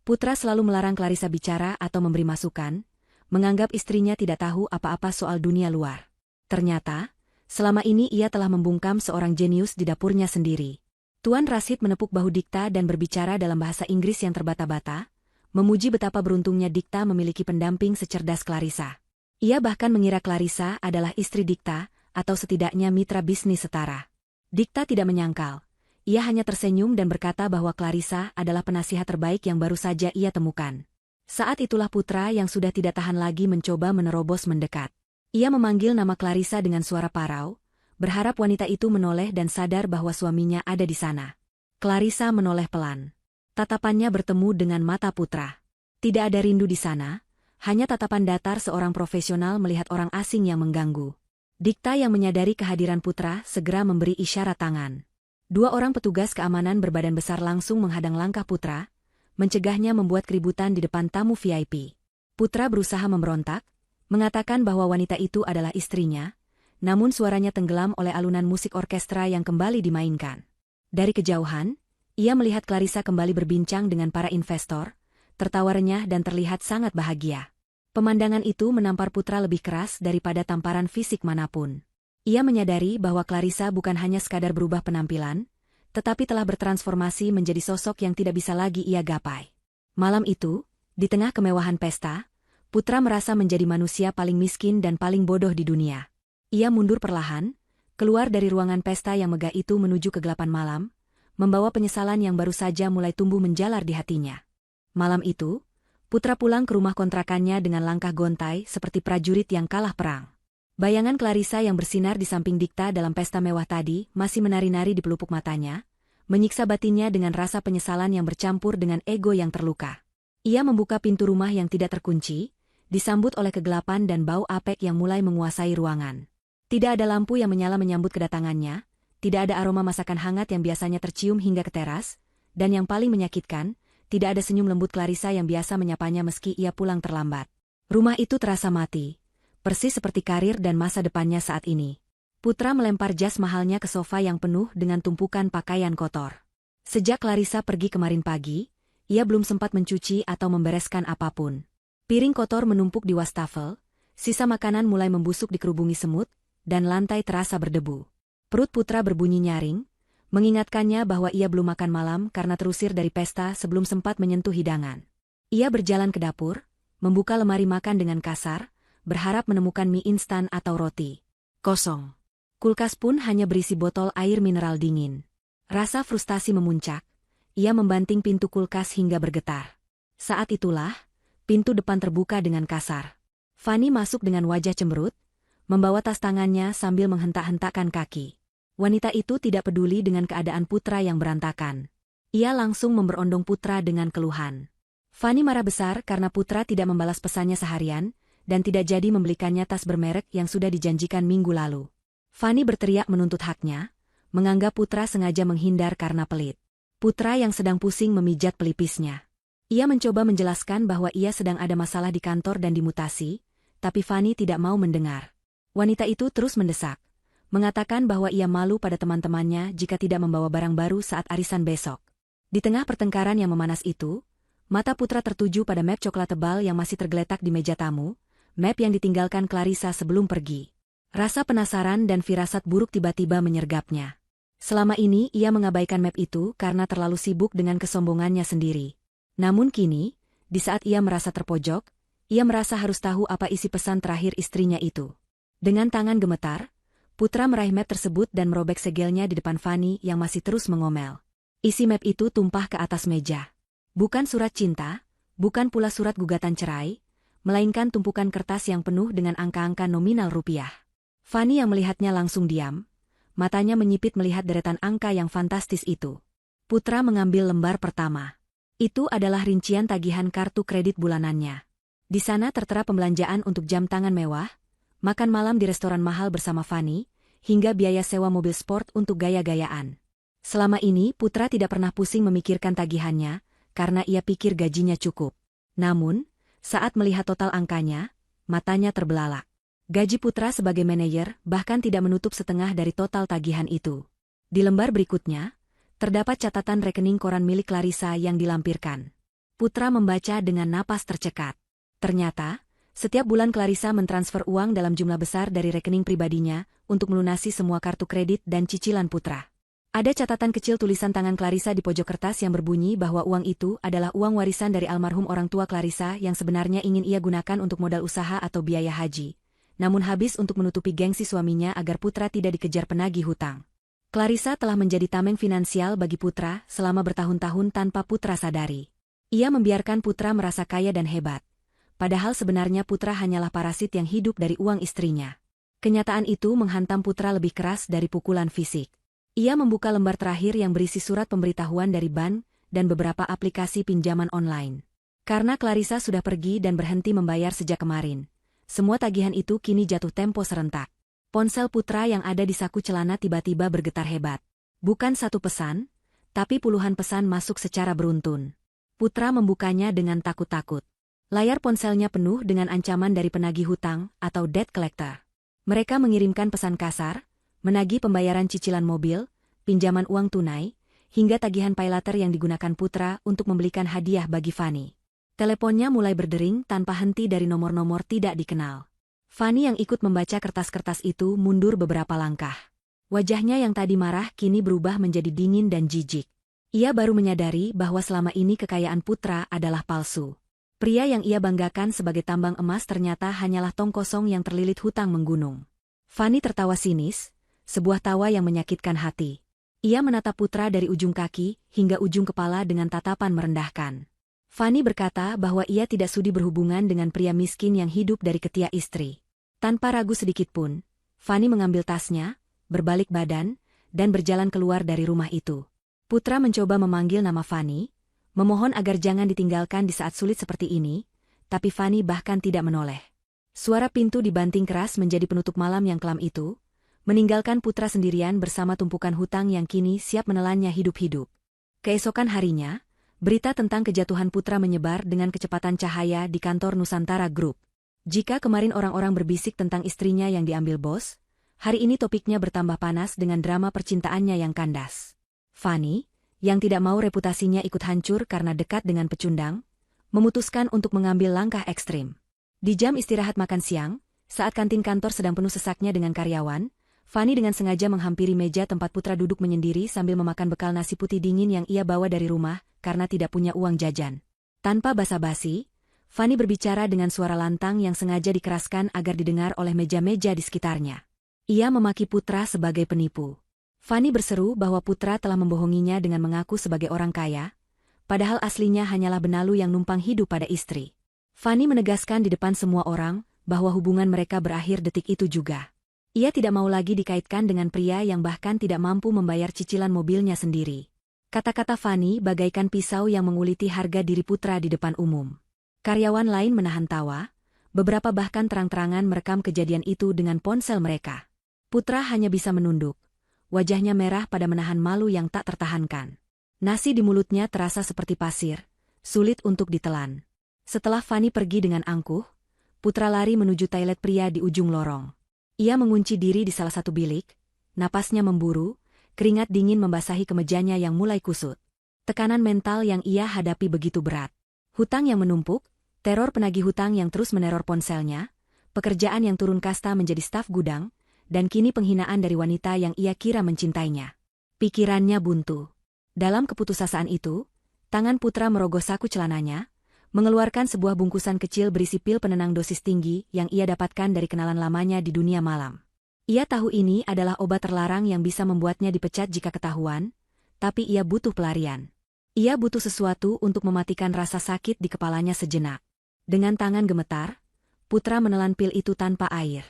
Putra selalu melarang Clarissa bicara atau memberi masukan, menganggap istrinya tidak tahu apa-apa soal dunia luar. Ternyata, selama ini ia telah membungkam seorang jenius di dapurnya sendiri. Tuan Rashid menepuk bahu Dikta dan berbicara dalam bahasa Inggris yang terbata-bata, memuji betapa beruntungnya Dikta memiliki pendamping secerdas Clarissa. Ia bahkan mengira Clarissa adalah istri Dikta, atau setidaknya mitra bisnis setara. Dikta tidak menyangkal. Ia hanya tersenyum dan berkata bahwa Clarissa adalah penasihat terbaik yang baru saja ia temukan. Saat itulah Putra yang sudah tidak tahan lagi mencoba menerobos mendekat. Ia memanggil nama Clarissa dengan suara parau, berharap wanita itu menoleh dan sadar bahwa suaminya ada di sana. Clarissa menoleh pelan. Tatapannya bertemu dengan mata Putra. Tidak ada rindu di sana, hanya tatapan datar seorang profesional melihat orang asing yang mengganggu. Dikta yang menyadari kehadiran Putra segera memberi isyarat tangan. Dua orang petugas keamanan berbadan besar langsung menghadang langkah Putra, mencegahnya membuat keributan di depan tamu VIP. Putra berusaha memberontak, mengatakan bahwa wanita itu adalah istrinya, namun suaranya tenggelam oleh alunan musik orkestra yang kembali dimainkan. Dari kejauhan, ia melihat Clarissa kembali berbincang dengan para investor, tertawa renyah dan terlihat sangat bahagia. Pemandangan itu menampar Putra lebih keras daripada tamparan fisik manapun. Ia menyadari bahwa Clarissa bukan hanya sekadar berubah penampilan, tetapi telah bertransformasi menjadi sosok yang tidak bisa lagi ia gapai. Malam itu, di tengah kemewahan pesta, Putra merasa menjadi manusia paling miskin dan paling bodoh di dunia. Ia mundur perlahan, keluar dari ruangan pesta yang megah itu menuju kegelapan malam, membawa penyesalan yang baru saja mulai tumbuh menjalar di hatinya. Malam itu, Putra pulang ke rumah kontrakannya dengan langkah gontai seperti prajurit yang kalah perang. Bayangan Clarissa yang bersinar di samping Dikta dalam pesta mewah tadi masih menari-nari di pelupuk matanya, menyiksa batinnya dengan rasa penyesalan yang bercampur dengan ego yang terluka. Ia membuka pintu rumah yang tidak terkunci, disambut oleh kegelapan dan bau apek yang mulai menguasai ruangan. Tidak ada lampu yang menyala menyambut kedatangannya, tidak ada aroma masakan hangat yang biasanya tercium hingga ke teras, dan yang paling menyakitkan, tidak ada senyum lembut Clarissa yang biasa menyapanya meski ia pulang terlambat. Rumah itu terasa mati, persis seperti karir dan masa depannya saat ini. Putra melempar jas mahalnya ke sofa yang penuh dengan tumpukan pakaian kotor. Sejak Clarissa pergi kemarin pagi, ia belum sempat mencuci atau membereskan apapun. Piring kotor menumpuk di wastafel, sisa makanan mulai membusuk dikerubungi semut, dan lantai terasa berdebu. Perut Putra berbunyi nyaring, mengingatkannya bahwa ia belum makan malam karena terusir dari pesta sebelum sempat menyentuh hidangan. Ia berjalan ke dapur, membuka lemari makan dengan kasar, berharap menemukan mie instan atau roti. Kosong. Kulkas pun hanya berisi botol air mineral dingin. Rasa frustasi memuncak, ia membanting pintu kulkas hingga bergetar. Saat itulah, pintu depan terbuka dengan kasar. Fanny masuk dengan wajah cemberut, membawa tas tangannya sambil menghentak-hentakkan kaki. Wanita itu tidak peduli dengan keadaan Putra yang berantakan. Ia langsung memberondong Putra dengan keluhan. Fanny marah besar karena Putra tidak membalas pesannya seharian, dan tidak jadi membelikannya tas bermerek yang sudah dijanjikan minggu lalu. Fanny berteriak menuntut haknya, menganggap Putra sengaja menghindar karena pelit. Putra yang sedang pusing memijat pelipisnya. Ia mencoba menjelaskan bahwa ia sedang ada masalah di kantor dan dimutasi, tapi Fanny tidak mau mendengar. Wanita itu terus mendesak, mengatakan bahwa ia malu pada teman-temannya jika tidak membawa barang baru saat arisan besok. Di tengah pertengkaran yang memanas itu, mata Putra tertuju pada map coklat tebal yang masih tergeletak di meja tamu, map yang ditinggalkan Clarissa sebelum pergi. Rasa penasaran dan firasat buruk tiba-tiba menyergapnya. Selama ini ia mengabaikan map itu karena terlalu sibuk dengan kesombongannya sendiri. Namun kini, di saat ia merasa terpojok, ia merasa harus tahu apa isi pesan terakhir istrinya itu. Dengan tangan gemetar, Putra meraih map tersebut dan merobek segelnya di depan Fanny yang masih terus mengomel. Isi map itu tumpah ke atas meja. Bukan surat cinta, bukan pula surat gugatan cerai, melainkan tumpukan kertas yang penuh dengan angka-angka nominal rupiah. Fanny yang melihatnya langsung diam, matanya menyipit melihat deretan angka yang fantastis itu. Putra mengambil lembar pertama. Itu adalah rincian tagihan kartu kredit bulanannya. Di sana tertera pembelanjaan untuk jam tangan mewah, makan malam di restoran mahal bersama Fanny, hingga biaya sewa mobil sport untuk gaya-gayaan. Selama ini Putra tidak pernah pusing memikirkan tagihannya, karena ia pikir gajinya cukup. Namun, saat melihat total angkanya, matanya terbelalak. Gaji Putra sebagai manajer bahkan tidak menutup setengah dari total tagihan itu. Di lembar berikutnya, terdapat catatan rekening koran milik Clarissa yang dilampirkan. Putra membaca dengan napas tercekat. Ternyata, setiap bulan Clarissa mentransfer uang dalam jumlah besar dari rekening pribadinya untuk melunasi semua kartu kredit dan cicilan Putra. Ada catatan kecil tulisan tangan Clarissa di pojok kertas yang berbunyi bahwa uang itu adalah uang warisan dari almarhum orang tua Clarissa yang sebenarnya ingin ia gunakan untuk modal usaha atau biaya haji. Namun habis untuk menutupi gengsi suaminya agar Putra tidak dikejar penagih hutang. Clarissa telah menjadi tameng finansial bagi Putra selama bertahun-tahun tanpa Putra sadari. Ia membiarkan Putra merasa kaya dan hebat. Padahal sebenarnya Putra hanyalah parasit yang hidup dari uang istrinya. Kenyataan itu menghantam Putra lebih keras dari pukulan fisik. Ia membuka lembar terakhir yang berisi surat pemberitahuan dari bank dan beberapa aplikasi pinjaman online. Karena Clarissa sudah pergi dan berhenti membayar sejak kemarin, semua tagihan itu kini jatuh tempo serentak. Ponsel Putra yang ada di saku celana tiba-tiba bergetar hebat. Bukan satu pesan, tapi puluhan pesan masuk secara beruntun. Putra membukanya dengan takut-takut. Layar ponselnya penuh dengan ancaman dari penagih hutang atau debt collector. Mereka mengirimkan pesan kasar, menagih pembayaran cicilan mobil, pinjaman uang tunai, hingga tagihan paylater yang digunakan Putra untuk membelikan hadiah bagi Fanny. Teleponnya mulai berdering tanpa henti dari nomor-nomor tidak dikenal. Fanny yang ikut membaca kertas-kertas itu mundur beberapa langkah. Wajahnya yang tadi marah kini berubah menjadi dingin dan jijik. Ia baru menyadari bahwa selama ini kekayaan Putra adalah palsu. Pria yang ia banggakan sebagai tambang emas ternyata hanyalah tong kosong yang terlilit hutang menggunung. Fanny tertawa sinis, sebuah tawa yang menyakitkan hati. Ia menatap Putra dari ujung kaki hingga ujung kepala dengan tatapan merendahkan. Fanny berkata bahwa ia tidak sudi berhubungan dengan pria miskin yang hidup dari ketiak istri. Tanpa ragu sedikitpun, Fanny mengambil tasnya, berbalik badan, dan berjalan keluar dari rumah itu. Putra mencoba memanggil nama Fanny, memohon agar jangan ditinggalkan di saat sulit seperti ini, tapi Fanny bahkan tidak menoleh. Suara pintu dibanting keras menjadi penutup malam yang kelam itu, meninggalkan Putra sendirian bersama tumpukan hutang yang kini siap menelannya hidup-hidup. Keesokan harinya, berita tentang kejatuhan Putra menyebar dengan kecepatan cahaya di kantor Nusantara Group. Jika kemarin orang-orang berbisik tentang istrinya yang diambil bos, hari ini topiknya bertambah panas dengan drama percintaannya yang kandas. Fanny, yang tidak mau reputasinya ikut hancur karena dekat dengan pecundang, memutuskan untuk mengambil langkah ekstrim. Di jam istirahat makan siang, saat kantin kantor sedang penuh sesaknya dengan karyawan, Fanny dengan sengaja menghampiri meja tempat Putra duduk menyendiri sambil memakan bekal nasi putih dingin yang ia bawa dari rumah, karena tidak punya uang jajan. Tanpa basa-basi, Fanny berbicara dengan suara lantang yang sengaja dikeraskan agar didengar oleh meja-meja di sekitarnya. Ia memaki Putra sebagai penipu. Fanny berseru bahwa Putra telah membohonginya dengan mengaku sebagai orang kaya, padahal aslinya hanyalah benalu yang numpang hidup pada istri. Fanny menegaskan di depan semua orang bahwa hubungan mereka berakhir detik itu juga. Ia tidak mau lagi dikaitkan dengan pria yang bahkan tidak mampu membayar cicilan mobilnya sendiri. Kata-kata Fanny bagaikan pisau yang menguliti harga diri Putra di depan umum. Karyawan lain menahan tawa, beberapa bahkan terang-terangan merekam kejadian itu dengan ponsel mereka. Putra hanya bisa menunduk, wajahnya merah pada menahan malu yang tak tertahankan. Nasi di mulutnya terasa seperti pasir, sulit untuk ditelan. Setelah Fanny pergi dengan angkuh, Putra lari menuju toilet pria di ujung lorong. Ia mengunci diri di salah satu bilik, napasnya memburu, keringat dingin membasahi kemejanya yang mulai kusut. Tekanan mental yang ia hadapi begitu berat. Hutang yang menumpuk, teror penagih hutang yang terus meneror ponselnya, pekerjaan yang turun kasta menjadi staf gudang, dan kini penghinaan dari wanita yang ia kira mencintainya. Pikirannya buntu. Dalam keputusasaan itu, tangan Putra merogoh saku celananya, mengeluarkan sebuah bungkusan kecil berisi pil penenang dosis tinggi yang ia dapatkan dari kenalan lamanya di dunia malam. Ia tahu ini adalah obat terlarang yang bisa membuatnya dipecat jika ketahuan, tapi ia butuh pelarian. Ia butuh sesuatu untuk mematikan rasa sakit di kepalanya sejenak. Dengan tangan gemetar, Putra menelan pil itu tanpa air.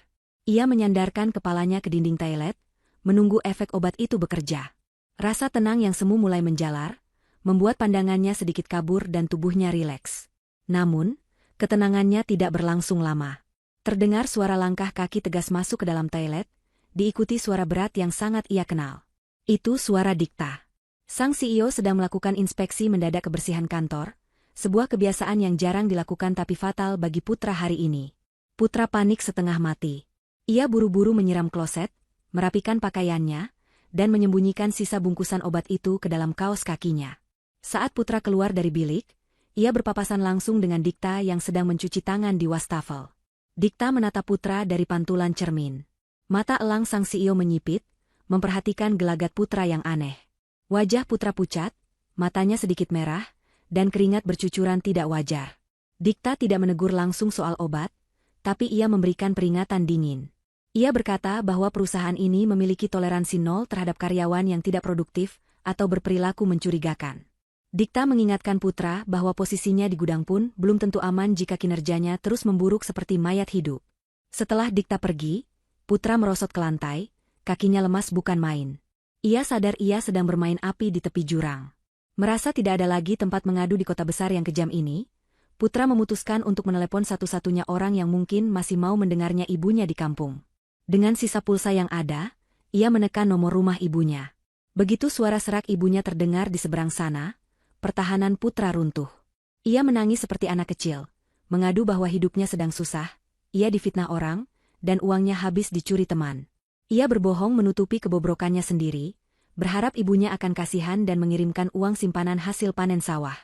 Ia menyandarkan kepalanya ke dinding toilet, menunggu efek obat itu bekerja. Rasa tenang yang semu mulai menjalar, membuat pandangannya sedikit kabur dan tubuhnya rileks. Namun, ketenangannya tidak berlangsung lama. Terdengar suara langkah kaki tegas masuk ke dalam toilet, diikuti suara berat yang sangat ia kenal. Itu suara Dikta. Sang CEO sedang melakukan inspeksi mendadak kebersihan kantor, sebuah kebiasaan yang jarang dilakukan tapi fatal bagi Putra hari ini. Putra panik setengah mati. Ia buru-buru menyiram kloset, merapikan pakaiannya, dan menyembunyikan sisa bungkusan obat itu ke dalam kaos kakinya. Saat Putra keluar dari bilik, ia berpapasan langsung dengan Dikta yang sedang mencuci tangan di wastafel. Dikta menatap Putra dari pantulan cermin. Mata elang sang CEO menyipit, memperhatikan gelagat Putra yang aneh. Wajah Putra pucat, matanya sedikit merah, dan keringat bercucuran tidak wajar. Dikta tidak menegur langsung soal obat, tapi ia memberikan peringatan dingin. Ia berkata bahwa perusahaan ini memiliki toleransi nol terhadap karyawan yang tidak produktif atau berperilaku mencurigakan. Dikta mengingatkan Putra bahwa posisinya di gudang pun belum tentu aman jika kinerjanya terus memburuk seperti mayat hidup. Setelah Dikta pergi, Putra merosot ke lantai, kakinya lemas bukan main. Ia sadar ia sedang bermain api di tepi jurang. Merasa tidak ada lagi tempat mengadu di kota besar yang kejam ini, Putra memutuskan untuk menelepon satu-satunya orang yang mungkin masih mau mendengarnya, ibunya di kampung. Dengan sisa pulsa yang ada, ia menekan nomor rumah ibunya. Begitu suara serak ibunya terdengar di seberang sana, pertahanan Putra runtuh. Ia menangis seperti anak kecil, mengadu bahwa hidupnya sedang susah, ia difitnah orang, dan uangnya habis dicuri teman. Ia berbohong menutupi kebobrokannya sendiri, berharap ibunya akan kasihan dan mengirimkan uang simpanan hasil panen sawah.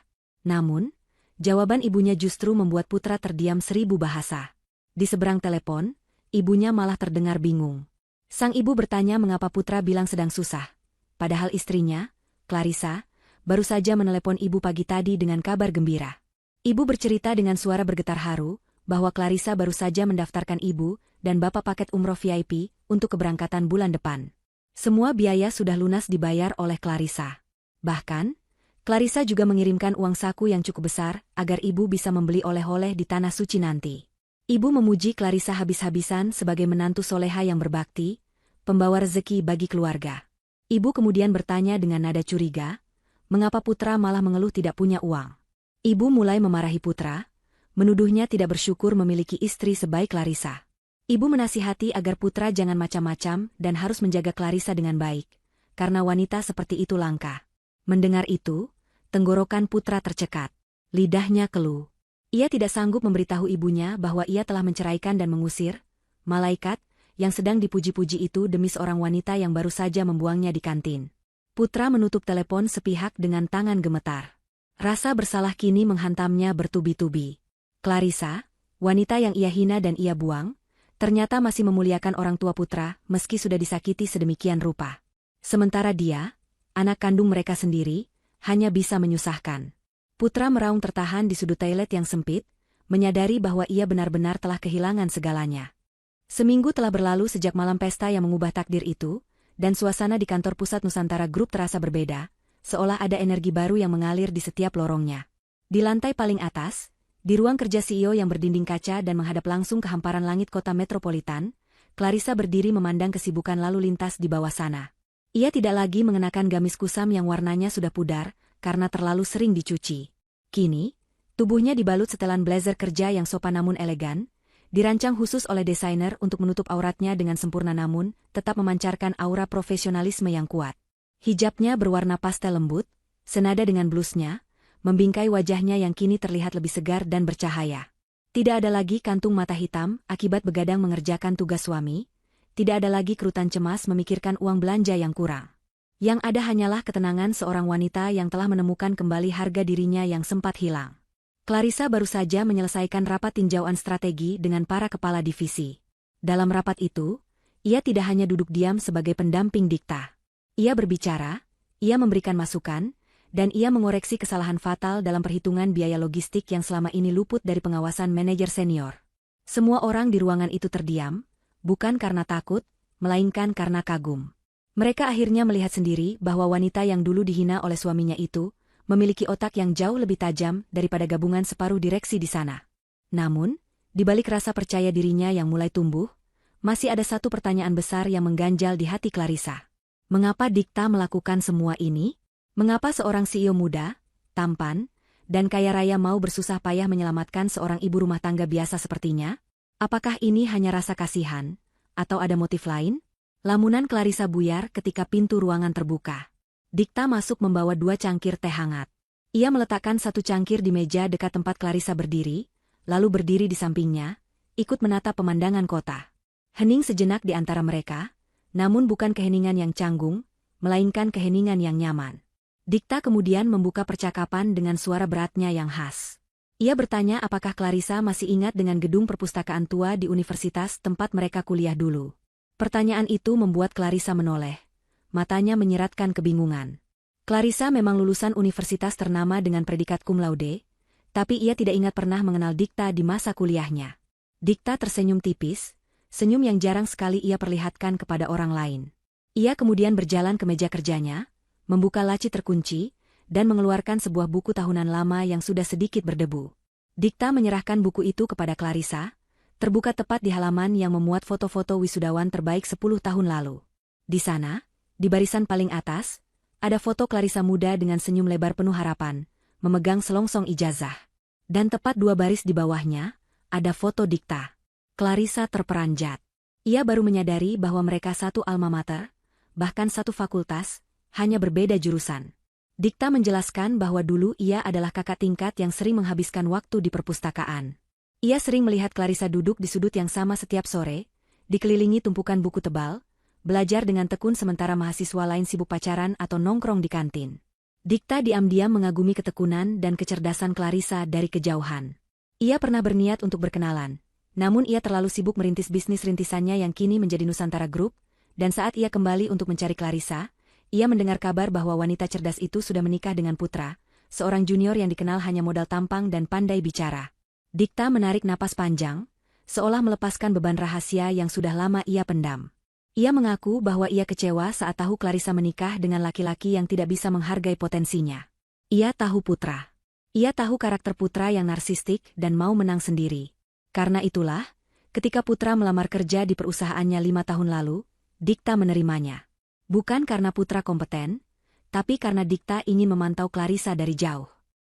Namun, jawaban ibunya justru membuat Putra terdiam 1000 bahasa. Di seberang telepon, ibunya malah terdengar bingung. Sang ibu bertanya mengapa Putra bilang sedang susah. Padahal istrinya, Clarissa, baru saja menelepon ibu pagi tadi dengan kabar gembira. Ibu bercerita dengan suara bergetar haru, bahwa Clarissa baru saja mendaftarkan ibu dan bapak paket umroh VIP untuk keberangkatan bulan depan. Semua biaya sudah lunas dibayar oleh Clarissa. Bahkan, Clarissa juga mengirimkan uang saku yang cukup besar agar ibu bisa membeli oleh-oleh di Tanah Suci nanti. Ibu memuji Clarissa habis-habisan sebagai menantu soleha yang berbakti, pembawa rezeki bagi keluarga. Ibu kemudian bertanya dengan nada curiga, mengapa Putra malah mengeluh tidak punya uang. Ibu mulai memarahi Putra, menuduhnya tidak bersyukur memiliki istri sebaik Clarissa. Ibu menasihati agar Putra jangan macam-macam dan harus menjaga Clarissa dengan baik, karena wanita seperti itu langka. Mendengar itu, tenggorokan Putra tercekat. Lidahnya keluh. Ia tidak sanggup memberitahu ibunya bahwa ia telah menceraikan dan mengusir malaikat yang sedang dipuji-puji itu demi seorang wanita yang baru saja membuangnya di kantin. Putra menutup telepon sepihak dengan tangan gemetar. Rasa bersalah kini menghantamnya bertubi-tubi. Clarissa, wanita yang ia hina dan ia buang, ternyata masih memuliakan orang tua Putra meski sudah disakiti sedemikian rupa. Sementara dia, anak kandung mereka sendiri, hanya bisa menyusahkan. Putra meraung tertahan di sudut toilet yang sempit, menyadari bahwa ia benar-benar telah kehilangan segalanya. Seminggu telah berlalu sejak malam pesta yang mengubah takdir itu, dan suasana di kantor pusat Nusantara Group terasa berbeda, seolah ada energi baru yang mengalir di setiap lorongnya. Di lantai paling atas, di ruang kerja CEO yang berdinding kaca dan menghadap langsung ke hamparan langit kota metropolitan, Clarissa berdiri memandang kesibukan lalu lintas di bawah sana. Ia tidak lagi mengenakan gamis kusam yang warnanya sudah pudar, karena terlalu sering dicuci. Kini, tubuhnya dibalut setelan blazer kerja yang sopan namun elegan, dirancang khusus oleh desainer untuk menutup auratnya dengan sempurna namun tetap memancarkan aura profesionalisme yang kuat. Hijabnya berwarna pastel lembut, senada dengan blusnya, membingkai wajahnya yang kini terlihat lebih segar dan bercahaya. Tidak ada lagi kantung mata hitam akibat begadang mengerjakan tugas suami, tidak ada lagi kerutan cemas memikirkan uang belanja yang kurang. Yang ada hanyalah ketenangan seorang wanita yang telah menemukan kembali harga dirinya yang sempat hilang. Clarissa baru saja menyelesaikan rapat tinjauan strategi dengan para kepala divisi. Dalam rapat itu, Ia tidak hanya duduk diam sebagai pendamping Dikta. Ia berbicara, ia memberikan masukan, dan ia mengoreksi kesalahan fatal dalam perhitungan biaya logistik yang selama ini luput dari pengawasan manajer senior. Semua orang di ruangan itu terdiam, bukan karena takut, melainkan karena kagum. Mereka akhirnya melihat sendiri bahwa wanita yang dulu dihina oleh suaminya itu memiliki otak yang jauh lebih tajam daripada gabungan separuh direksi di sana. Namun, di balik rasa percaya dirinya yang mulai tumbuh, masih ada satu pertanyaan besar yang mengganjal di hati Clarissa. Mengapa Dikta melakukan semua ini? Mengapa seorang CEO muda, tampan, dan kaya raya mau bersusah payah menyelamatkan seorang ibu rumah tangga biasa sepertinya? Apakah ini hanya rasa kasihan, atau ada motif lain? Lamunan Clarissa buyar ketika pintu ruangan terbuka. Dikta masuk membawa 2 cangkir teh hangat. Ia meletakkan satu cangkir di meja dekat tempat Clarissa berdiri, lalu berdiri di sampingnya, ikut menatap pemandangan kota. Hening sejenak di antara mereka, namun bukan keheningan yang canggung, melainkan keheningan yang nyaman. Dikta kemudian membuka percakapan dengan suara beratnya yang khas. Ia bertanya apakah Clarissa masih ingat dengan gedung perpustakaan tua di universitas tempat mereka kuliah dulu. Pertanyaan itu membuat Clarissa menoleh. Matanya menyeratkan kebingungan. Clarissa memang lulusan universitas ternama dengan predikat cum laude, tapi ia tidak ingat pernah mengenal Dikta di masa kuliahnya. Dikta tersenyum tipis, senyum yang jarang sekali ia perlihatkan kepada orang lain. Ia kemudian berjalan ke meja kerjanya, membuka laci terkunci, dan mengeluarkan sebuah buku tahunan lama yang sudah sedikit berdebu. Dikta menyerahkan buku itu kepada Clarissa, terbuka tepat di halaman yang memuat foto-foto wisudawan terbaik 10 tahun lalu. Di sana, di barisan paling atas, ada foto Clarissa muda dengan senyum lebar penuh harapan, memegang selongsong ijazah. Dan tepat 2 baris di bawahnya, ada foto Dikta. Clarissa terperanjat. Ia baru menyadari bahwa mereka satu alma mater, bahkan satu fakultas, hanya berbeda jurusan. Dikta menjelaskan bahwa dulu ia adalah kakak tingkat yang sering menghabiskan waktu di perpustakaan. Ia sering melihat Clarissa duduk di sudut yang sama setiap sore, dikelilingi tumpukan buku tebal, belajar dengan tekun sementara mahasiswa lain sibuk pacaran atau nongkrong di kantin. Dikta diam-diam mengagumi ketekunan dan kecerdasan Clarissa dari kejauhan. Ia pernah berniat untuk berkenalan, namun ia terlalu sibuk merintis bisnis rintisannya yang kini menjadi Nusantara Group, dan saat ia kembali untuk mencari Clarissa, ia mendengar kabar bahwa wanita cerdas itu sudah menikah dengan Putra, seorang junior yang dikenal hanya modal tampang dan pandai bicara. Dikta menarik napas panjang, seolah melepaskan beban rahasia yang sudah lama ia pendam. Ia mengaku bahwa ia kecewa saat tahu Clarissa menikah dengan laki-laki yang tidak bisa menghargai potensinya. Ia tahu Putra. Ia tahu karakter Putra yang narsistik dan mau menang sendiri. Karena itulah, ketika Putra melamar kerja di perusahaannya 5 tahun lalu, Dikta menerimanya. Bukan karena Putra kompeten, tapi karena Dikta ingin memantau Clarissa dari jauh.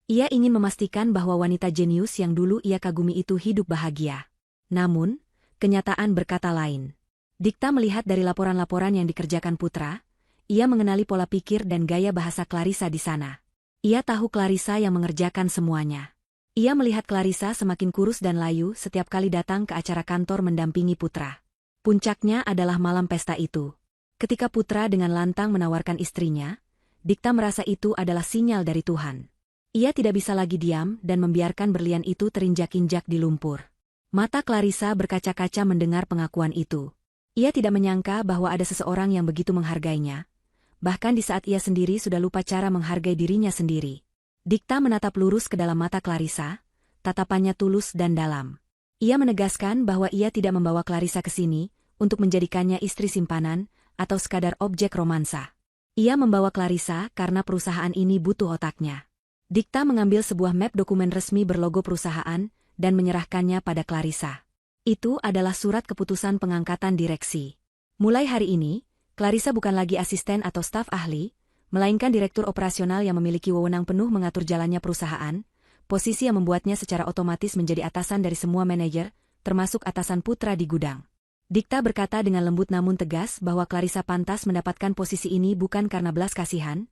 Ia ingin memastikan bahwa wanita jenius yang dulu ia kagumi itu hidup bahagia. Namun, kenyataan berkata lain. Dikta melihat dari laporan-laporan yang dikerjakan Putra, ia mengenali pola pikir dan gaya bahasa Clarissa di sana. Ia tahu Clarissa yang mengerjakan semuanya. Ia melihat Clarissa semakin kurus dan layu setiap kali datang ke acara kantor mendampingi Putra. Puncaknya adalah malam pesta itu. Ketika Putra dengan lantang menawarkan istrinya, Dikta merasa itu adalah sinyal dari Tuhan. Ia tidak bisa lagi diam dan membiarkan berlian itu terinjak-injak di lumpur. Mata Clarissa berkaca-kaca mendengar pengakuan itu. Ia tidak menyangka bahwa ada seseorang yang begitu menghargainya, bahkan di saat ia sendiri sudah lupa cara menghargai dirinya sendiri. Dikta menatap lurus ke dalam mata Clarissa, tatapannya tulus dan dalam. Ia menegaskan bahwa ia tidak membawa Clarissa ke sini untuk menjadikannya istri simpanan atau sekadar objek romansa. Ia membawa Clarissa karena perusahaan ini butuh otaknya. Dikta mengambil sebuah map dokumen resmi berlogo perusahaan dan menyerahkannya pada Clarissa. Itu adalah surat keputusan pengangkatan direksi. Mulai hari ini, Clarissa bukan lagi asisten atau staf ahli, melainkan direktur operasional yang memiliki wewenang penuh mengatur jalannya perusahaan, posisi yang membuatnya secara otomatis menjadi atasan dari semua manajer, termasuk atasan Putra di gudang. Dikta berkata dengan lembut namun tegas bahwa Clarissa pantas mendapatkan posisi ini bukan karena belas kasihan,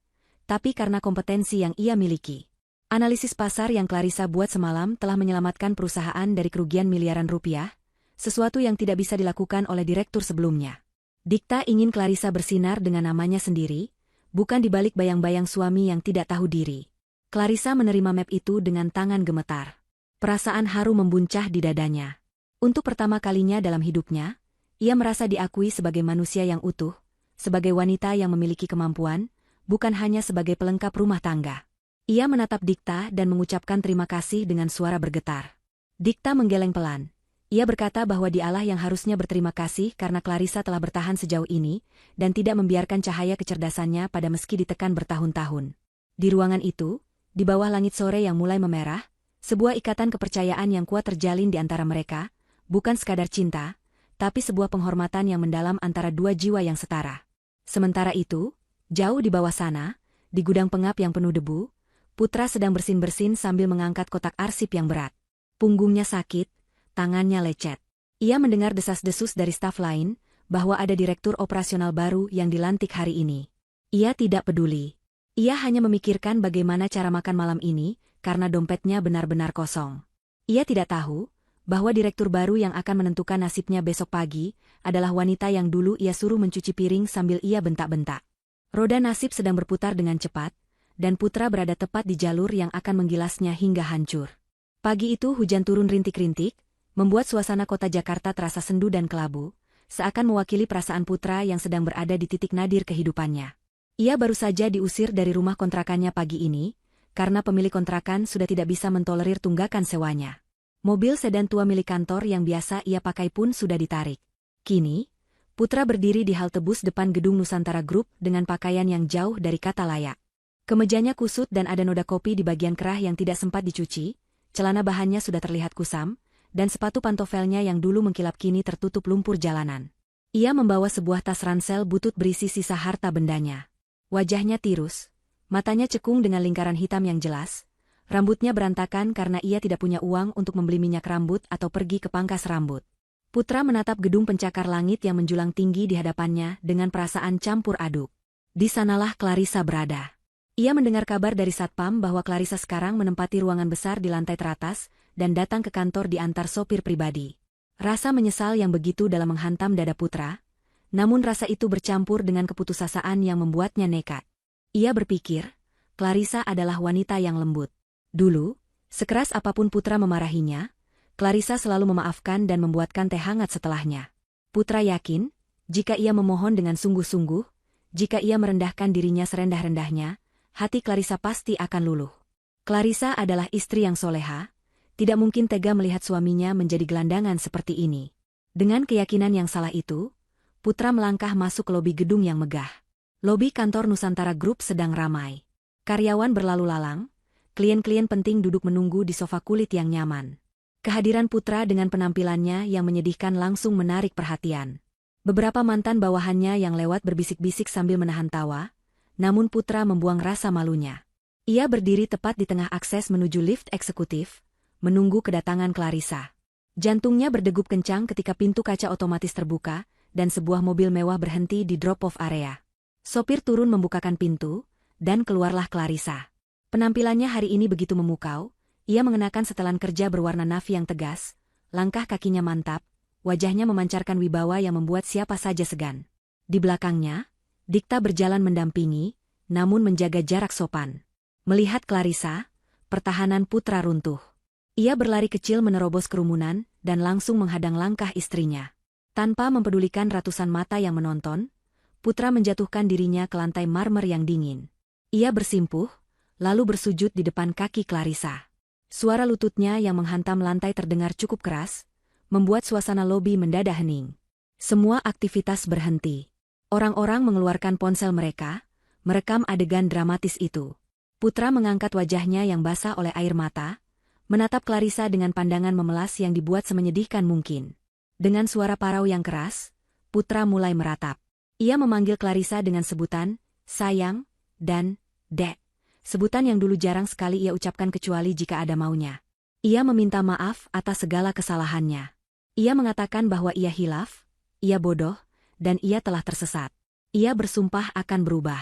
tapi karena kompetensi yang ia miliki. Analisis pasar yang Clarissa buat semalam telah menyelamatkan perusahaan dari kerugian miliaran rupiah, sesuatu yang tidak bisa dilakukan oleh direktur sebelumnya. Dikta ingin Clarissa bersinar dengan namanya sendiri, bukan di balik bayang-bayang suami yang tidak tahu diri. Clarissa menerima map itu dengan tangan gemetar. Perasaan haru membuncah di dadanya. Untuk pertama kalinya dalam hidupnya, Ia merasa diakui sebagai manusia yang utuh, sebagai wanita yang memiliki kemampuan, bukan hanya sebagai pelengkap rumah tangga. Ia menatap Dikta dan mengucapkan terima kasih dengan suara bergetar. Dikta menggeleng pelan. Ia berkata bahwa dialah yang harusnya berterima kasih karena Clarissa telah bertahan sejauh ini dan tidak membiarkan cahaya kecerdasannya pada meski ditekan bertahun-tahun. Di ruangan itu, di bawah langit sore yang mulai memerah, sebuah ikatan kepercayaan yang kuat terjalin di antara mereka, bukan sekadar cinta, tapi sebuah penghormatan yang mendalam antara dua jiwa yang setara. Sementara itu, jauh di bawah sana, di gudang pengap yang penuh debu, Putra sedang bersin-bersin sambil mengangkat kotak arsip yang berat. Punggungnya sakit, tangannya lecet. Ia mendengar desas-desus dari staf lain, bahwa ada direktur operasional baru yang dilantik hari ini. Ia tidak peduli. Ia hanya memikirkan bagaimana cara makan malam ini, karena dompetnya benar-benar kosong. Ia tidak tahu, bahwa direktur baru yang akan menentukan nasibnya besok pagi, adalah wanita yang dulu ia suruh mencuci piring sambil ia bentak-bentak. Roda nasib sedang berputar dengan cepat, dan Putra berada tepat di jalur yang akan menggilasnya hingga hancur. Pagi itu hujan turun rintik-rintik, membuat suasana kota Jakarta terasa sendu dan kelabu, seakan mewakili perasaan Putra yang sedang berada di titik nadir kehidupannya. Ia baru saja diusir dari rumah kontrakannya pagi ini, karena pemilik kontrakan sudah tidak bisa mentolerir tunggakan sewanya. Mobil sedan tua milik kantor yang biasa ia pakai pun sudah ditarik. Kini, Putra berdiri di halte bus depan gedung Nusantara Group dengan pakaian yang jauh dari kata layak. Kemejanya kusut dan ada noda kopi di bagian kerah yang tidak sempat dicuci, celana bahannya sudah terlihat kusam, dan sepatu pantofelnya yang dulu mengkilap kini tertutup lumpur jalanan. Ia membawa sebuah tas ransel butut berisi sisa harta bendanya. Wajahnya tirus, matanya cekung dengan lingkaran hitam yang jelas, rambutnya berantakan karena ia tidak punya uang untuk membeli minyak rambut atau pergi ke pangkas rambut. Putra menatap gedung pencakar langit yang menjulang tinggi di hadapannya dengan perasaan campur aduk. Di sanalah Clarissa berada. Ia mendengar kabar dari Satpam bahwa Clarissa sekarang menempati ruangan besar di lantai teratas dan datang ke kantor diantar sopir pribadi. Rasa menyesal yang begitu dalam menghantam dada Putra, namun rasa itu bercampur dengan keputusasaan yang membuatnya nekat. Ia berpikir, Clarissa adalah wanita yang lembut. Dulu, sekeras apapun Putra memarahinya, Clarissa selalu memaafkan dan membuatkan teh hangat setelahnya. Putra yakin, jika ia memohon dengan sungguh-sungguh, jika ia merendahkan dirinya serendah-rendahnya, hati Clarissa pasti akan luluh. Clarissa adalah istri yang soleha, tidak mungkin tega melihat suaminya menjadi gelandangan seperti ini. Dengan keyakinan yang salah itu, Putra melangkah masuk ke lobi gedung yang megah. Lobi kantor Nusantara Group sedang ramai. Karyawan berlalu lalang, klien-klien penting duduk menunggu di sofa kulit yang nyaman. Kehadiran Putra dengan penampilannya yang menyedihkan langsung menarik perhatian. Beberapa mantan bawahannya yang lewat berbisik-bisik sambil menahan tawa, namun Putra membuang rasa malunya. Ia berdiri tepat di tengah akses menuju lift eksekutif, menunggu kedatangan Clarissa. Jantungnya berdegup kencang ketika pintu kaca otomatis terbuka, dan sebuah mobil mewah berhenti di drop-off area. Sopir turun membukakan pintu, dan keluarlah Clarissa. Penampilannya hari ini begitu memukau, ia mengenakan setelan kerja berwarna navy yang tegas, langkah kakinya mantap, wajahnya memancarkan wibawa yang membuat siapa saja segan. Di belakangnya, Dikta berjalan mendampingi, namun menjaga jarak sopan. Melihat Clarissa, pertahanan Putra runtuh. Ia berlari kecil menerobos kerumunan, dan langsung menghadang langkah istrinya. Tanpa mempedulikan ratusan mata yang menonton, Putra menjatuhkan dirinya ke lantai marmer yang dingin. Ia bersimpuh, lalu bersujud di depan kaki Clarissa. Suara lututnya yang menghantam lantai terdengar cukup keras, membuat suasana lobi mendadak hening. Semua aktivitas berhenti. Orang-orang mengeluarkan ponsel mereka, merekam adegan dramatis itu. Putra mengangkat wajahnya yang basah oleh air mata, menatap Clarissa dengan pandangan memelas yang dibuat semenyedihkan mungkin. Dengan suara parau yang keras, Putra mulai meratap. Ia memanggil Clarissa dengan sebutan, sayang, dan, dek. Sebutan yang dulu jarang sekali ia ucapkan kecuali jika ada maunya. Ia meminta maaf atas segala kesalahannya. Ia mengatakan bahwa ia hilaf, ia bodoh, dan ia telah tersesat. Ia bersumpah akan berubah.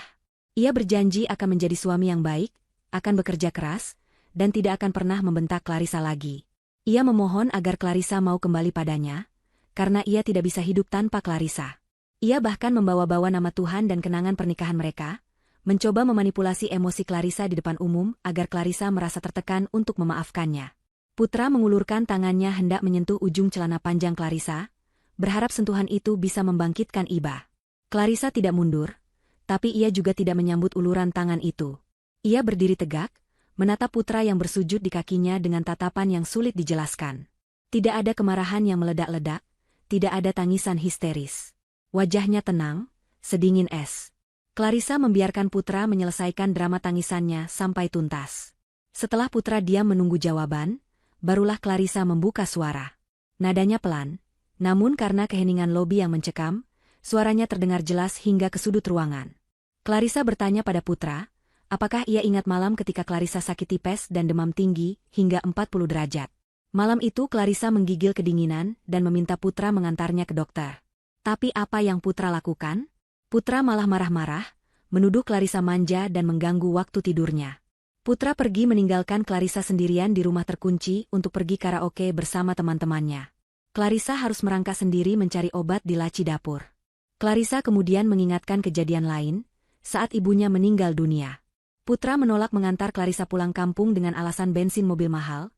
Ia berjanji akan menjadi suami yang baik, akan bekerja keras, dan tidak akan pernah membentak Clarissa lagi. Ia memohon agar Clarissa mau kembali padanya, karena ia tidak bisa hidup tanpa Clarissa. Ia bahkan membawa-bawa nama Tuhan dan kenangan pernikahan mereka, mencoba memanipulasi emosi Clarissa di depan umum agar Clarissa merasa tertekan untuk memaafkannya. Putra mengulurkan tangannya hendak menyentuh ujung celana panjang Clarissa, berharap sentuhan itu bisa membangkitkan iba. Clarissa tidak mundur, tapi ia juga tidak menyambut uluran tangan itu. Ia berdiri tegak, menatap putra yang bersujud di kakinya dengan tatapan yang sulit dijelaskan. Tidak ada kemarahan yang meledak-ledak, tidak ada tangisan histeris. Wajahnya tenang, sedingin es. Clarissa membiarkan putra menyelesaikan drama tangisannya sampai tuntas. Setelah putra diam menunggu jawaban, barulah Clarissa membuka suara. Nadanya pelan, namun karena keheningan lobi yang mencekam, suaranya terdengar jelas hingga ke sudut ruangan. Clarissa bertanya pada putra, apakah ia ingat malam ketika Clarissa sakit tipes dan demam tinggi hingga 40 derajat. Malam itu Clarissa menggigil kedinginan dan meminta putra mengantarnya ke dokter. Tapi apa yang putra lakukan? Putra malah marah-marah, menuduh Clarissa manja dan mengganggu waktu tidurnya. Putra pergi meninggalkan Clarissa sendirian di rumah terkunci untuk pergi karaoke bersama teman-temannya. Clarissa harus merangkak sendiri mencari obat di laci dapur. Clarissa kemudian mengingatkan kejadian lain, saat ibunya meninggal dunia. Putra menolak mengantar Clarissa pulang kampung dengan alasan bensin mobil mahal,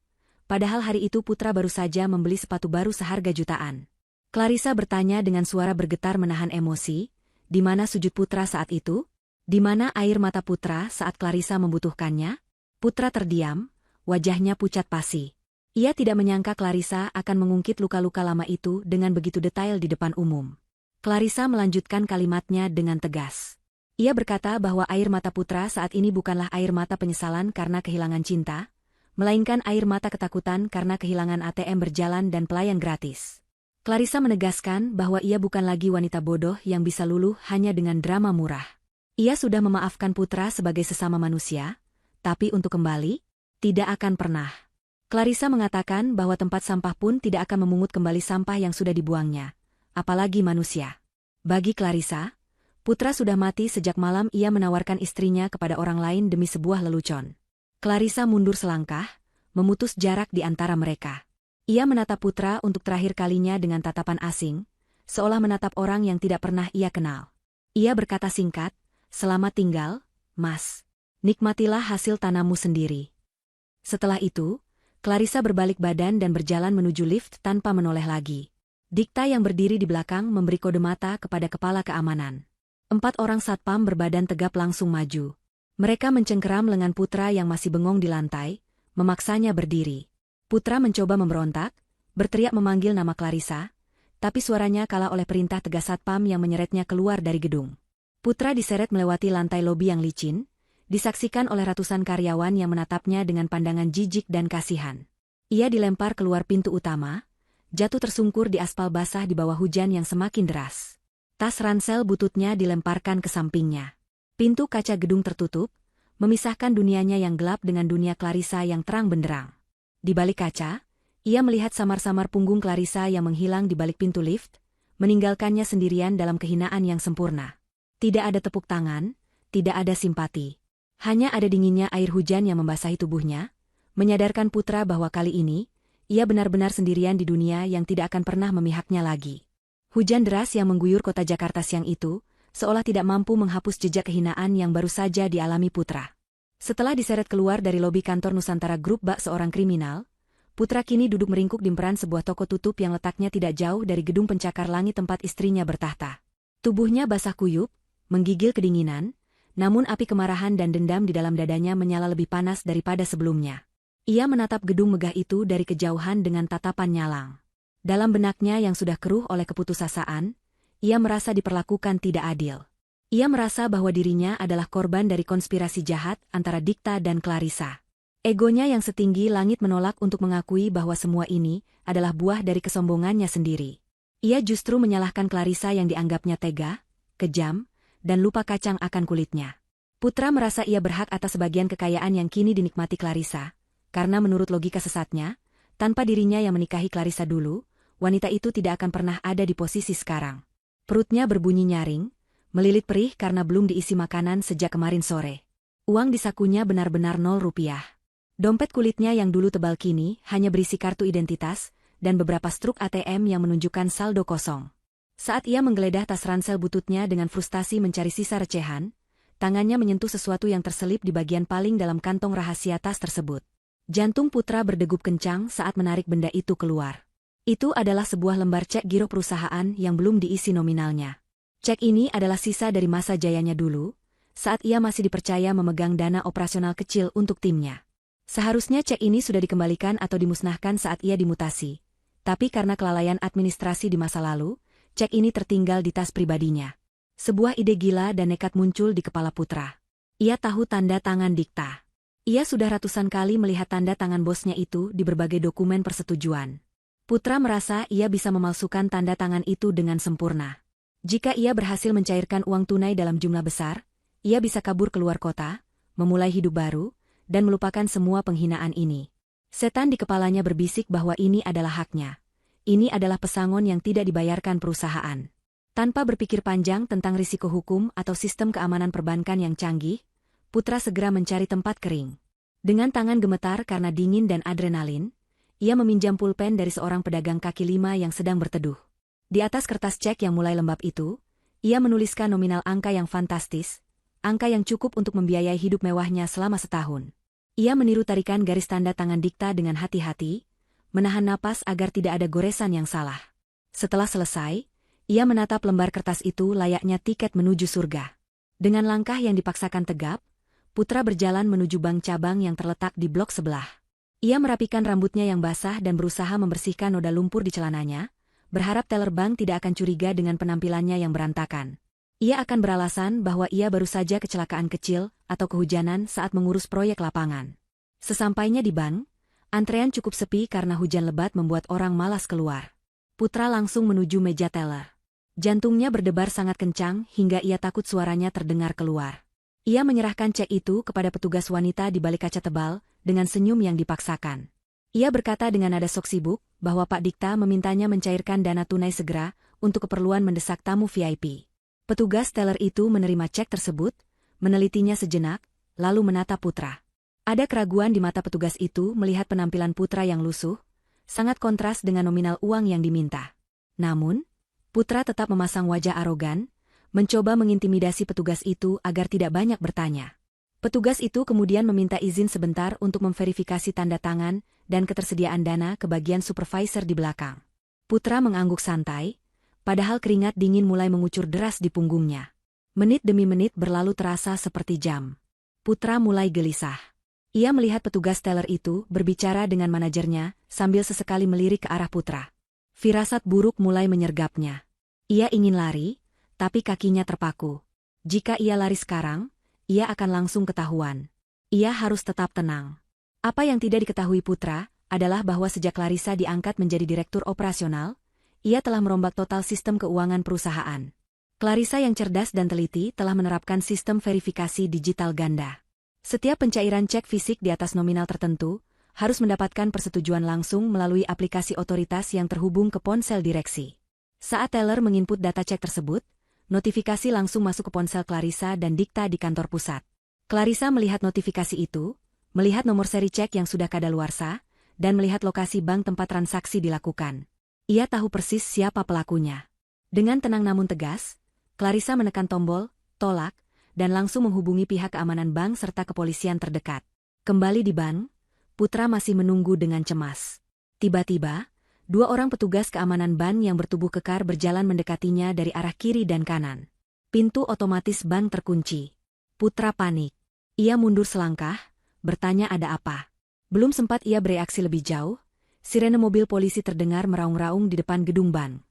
padahal hari itu Putra baru saja membeli sepatu baru seharga jutaan. Clarissa bertanya dengan suara bergetar menahan emosi, di mana sujud Putra saat itu? Di mana air mata Putra saat Clarissa membutuhkannya? Putra terdiam, wajahnya pucat pasi. Ia tidak menyangka Clarissa akan mengungkit luka-luka lama itu dengan begitu detail di depan umum. Clarissa melanjutkan kalimatnya dengan tegas. Ia berkata bahwa air mata Putra saat ini bukanlah air mata penyesalan karena kehilangan cinta, melainkan air mata ketakutan karena kehilangan ATM berjalan dan pelayan gratis. Clarissa menegaskan bahwa ia bukan lagi wanita bodoh yang bisa luluh hanya dengan drama murah. Ia sudah memaafkan Putra sebagai sesama manusia, tapi untuk kembali, tidak akan pernah. Clarissa mengatakan bahwa tempat sampah pun tidak akan memungut kembali sampah yang sudah dibuangnya, apalagi manusia. Bagi Clarissa, Putra sudah mati sejak malam ia menawarkan istrinya kepada orang lain demi sebuah lelucon. Clarissa mundur selangkah, memutus jarak di antara mereka. Ia menatap Putra untuk terakhir kalinya dengan tatapan asing, seolah menatap orang yang tidak pernah ia kenal. Ia berkata singkat, "Selamat tinggal, Mas. Nikmatilah hasil tanammu sendiri." Setelah itu, Clarissa berbalik badan dan berjalan menuju lift tanpa menoleh lagi. Dikta yang berdiri di belakang memberi kode mata kepada kepala keamanan. 4 orang satpam berbadan tegap langsung maju. Mereka mencengkeram lengan Putra yang masih bengong di lantai, memaksanya berdiri. Putra mencoba memberontak, berteriak memanggil nama Clarissa, tapi suaranya kalah oleh perintah tegas satpam yang menyeretnya keluar dari gedung. Putra diseret melewati lantai lobi yang licin, disaksikan oleh ratusan karyawan yang menatapnya dengan pandangan jijik dan kasihan. Ia dilempar keluar pintu utama, jatuh tersungkur di aspal basah di bawah hujan yang semakin deras. Tas ransel bututnya dilemparkan ke sampingnya. Pintu kaca gedung tertutup, memisahkan dunianya yang gelap dengan dunia Clarissa yang terang benderang. Di balik kaca, ia melihat samar-samar punggung Clarissa yang menghilang di balik pintu lift, meninggalkannya sendirian dalam kehinaan yang sempurna. Tidak ada tepuk tangan, tidak ada simpati. Hanya ada dinginnya air hujan yang membasahi tubuhnya, menyadarkan Putra bahwa kali ini, ia benar-benar sendirian di dunia yang tidak akan pernah memihaknya lagi. Hujan deras yang mengguyur kota Jakarta siang itu, seolah tidak mampu menghapus jejak kehinaan yang baru saja dialami Putra. Setelah diseret keluar dari lobi kantor Nusantara Group bak seorang kriminal, Putra kini duduk meringkuk di emperan sebuah toko tutup yang letaknya tidak jauh dari gedung pencakar langit tempat istrinya bertahta. Tubuhnya basah kuyup, menggigil kedinginan, namun api kemarahan dan dendam di dalam dadanya menyala lebih panas daripada sebelumnya. Ia menatap gedung megah itu dari kejauhan dengan tatapan nyalang. Dalam benaknya yang sudah keruh oleh keputusasaan, ia merasa diperlakukan tidak adil. Ia merasa bahwa dirinya adalah korban dari konspirasi jahat antara Dikta dan Clarissa. Egonya yang setinggi langit menolak untuk mengakui bahwa semua ini adalah buah dari kesombongannya sendiri. Ia justru menyalahkan Clarissa yang dianggapnya tega, kejam, dan lupa kacang akan kulitnya. Putra merasa ia berhak atas sebagian kekayaan yang kini dinikmati Clarissa, karena menurut logika sesatnya, tanpa dirinya yang menikahi Clarissa dulu, wanita itu tidak akan pernah ada di posisi sekarang. Perutnya berbunyi nyaring, melilit perih karena belum diisi makanan sejak kemarin sore. Uang di sakunya benar-benar 0 rupiah. Dompet kulitnya yang dulu tebal kini hanya berisi kartu identitas dan beberapa struk ATM yang menunjukkan saldo kosong. Saat ia menggeledah tas ransel bututnya dengan frustasi mencari sisa recehan, tangannya menyentuh sesuatu yang terselip di bagian paling dalam kantong rahasia tas tersebut. Jantung Putra berdegup kencang saat menarik benda itu keluar. Itu adalah sebuah lembar cek giro perusahaan yang belum diisi nominalnya. Cek ini adalah sisa dari masa jayanya dulu, saat ia masih dipercaya memegang dana operasional kecil untuk timnya. Seharusnya cek ini sudah dikembalikan atau dimusnahkan saat ia dimutasi. Tapi karena kelalaian administrasi di masa lalu, cek ini tertinggal di tas pribadinya. Sebuah ide gila dan nekat muncul di kepala Putra. Ia tahu tanda tangan Dikta. Ia sudah ratusan kali melihat tanda tangan bosnya itu di berbagai dokumen persetujuan. Putra merasa ia bisa memalsukan tanda tangan itu dengan sempurna. Jika ia berhasil mencairkan uang tunai dalam jumlah besar, ia bisa kabur keluar kota, memulai hidup baru, dan melupakan semua penghinaan ini. Setan di kepalanya berbisik bahwa ini adalah haknya. Ini adalah pesangon yang tidak dibayarkan perusahaan. Tanpa berpikir panjang tentang risiko hukum atau sistem keamanan perbankan yang canggih, Putra segera mencari tempat kering. Dengan tangan gemetar karena dingin dan adrenalin, ia meminjam pulpen dari seorang pedagang kaki lima yang sedang berteduh. Di atas kertas cek yang mulai lembab itu, ia menuliskan nominal angka yang fantastis, angka yang cukup untuk membiayai hidup mewahnya selama setahun. Ia meniru tarikan garis tanda tangan Dikta dengan hati-hati, menahan napas agar tidak ada goresan yang salah. Setelah selesai, ia menatap lembar kertas itu layaknya tiket menuju surga. Dengan langkah yang dipaksakan tegap, Putra berjalan menuju bank cabang yang terletak di blok sebelah. Ia merapikan rambutnya yang basah dan berusaha membersihkan noda lumpur di celananya, berharap teller bank tidak akan curiga dengan penampilannya yang berantakan. Ia akan beralasan bahwa ia baru saja kecelakaan kecil atau kehujanan saat mengurus proyek lapangan. Sesampainya di bank, antrean cukup sepi karena hujan lebat membuat orang malas keluar. Putra langsung menuju meja teller. Jantungnya berdebar sangat kencang hingga ia takut suaranya terdengar keluar. Ia menyerahkan cek itu kepada petugas wanita di balik kaca tebal, dengan senyum yang dipaksakan. Ia berkata dengan nada sok sibuk bahwa Pak Dikta memintanya mencairkan dana tunai segera untuk keperluan mendesak tamu VIP. Petugas teller itu menerima cek tersebut, menelitinya sejenak, lalu menatap Putra. Ada keraguan di mata petugas itu melihat penampilan Putra yang lusuh, sangat kontras dengan nominal uang yang diminta. Namun, Putra tetap memasang wajah arogan, mencoba mengintimidasi petugas itu agar tidak banyak bertanya. Petugas itu kemudian meminta izin sebentar untuk memverifikasi tanda tangan dan ketersediaan dana ke bagian supervisor di belakang. Putra mengangguk santai, padahal keringat dingin mulai mengucur deras di punggungnya. Menit demi menit berlalu terasa seperti jam. Putra mulai gelisah. Ia melihat petugas teller itu berbicara dengan manajernya sambil sesekali melirik ke arah Putra. Firasat buruk mulai menyergapnya. Ia ingin lari, tapi kakinya terpaku. Jika ia lari sekarang, ia akan langsung ketahuan. Ia harus tetap tenang. Apa yang tidak diketahui Putra adalah bahwa sejak Clarissa diangkat menjadi direktur operasional, ia telah merombak total sistem keuangan perusahaan. Clarissa yang cerdas dan teliti telah menerapkan sistem verifikasi digital ganda. Setiap pencairan cek fisik di atas nominal tertentu harus mendapatkan persetujuan langsung melalui aplikasi otoritas yang terhubung ke ponsel direksi. Saat teller menginput data cek tersebut, notifikasi langsung masuk ke ponsel Clarissa dan Dikta di kantor pusat. Clarissa melihat notifikasi itu, melihat nomor seri cek yang sudah kadaluarsa, dan melihat lokasi bank tempat transaksi dilakukan. Ia tahu persis siapa pelakunya. Dengan tenang namun tegas, Clarissa menekan tombol tolak dan langsung menghubungi pihak keamanan bank serta kepolisian terdekat. Kembali di bank, Putra masih menunggu dengan cemas. Tiba-tiba, dua orang petugas keamanan bank yang bertubuh kekar berjalan mendekatinya dari arah kiri dan kanan. Pintu otomatis bank terkunci. Putra panik. Ia mundur selangkah, bertanya ada apa. Belum sempat ia bereaksi lebih jauh, sirene mobil polisi terdengar meraung-raung di depan gedung bank.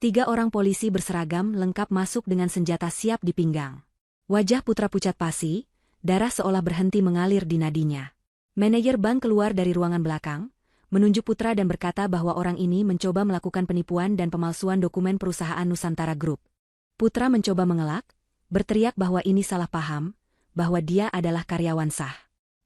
3 orang polisi berseragam lengkap masuk dengan senjata siap di pinggang. Wajah Putra pucat pasi, darah seolah berhenti mengalir di nadinya. Manajer bank keluar dari ruangan belakang, menunjuk Putra dan berkata bahwa orang ini mencoba melakukan penipuan dan pemalsuan dokumen perusahaan Nusantara Group. Putra mencoba mengelak, berteriak bahwa ini salah paham, bahwa dia adalah karyawan sah.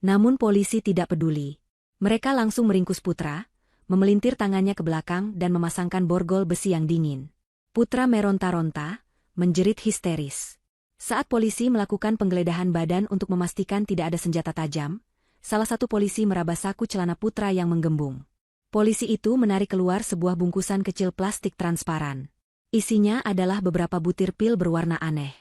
Namun polisi tidak peduli. Mereka langsung meringkus Putra, memelintir tangannya ke belakang dan memasangkan borgol besi yang dingin. Putra meronta-ronta, menjerit histeris. Saat polisi melakukan penggeledahan badan untuk memastikan tidak ada senjata tajam, salah satu polisi meraba saku celana Putra yang menggembung. Polisi itu menarik keluar sebuah bungkusan kecil plastik transparan. Isinya adalah beberapa butir pil berwarna aneh.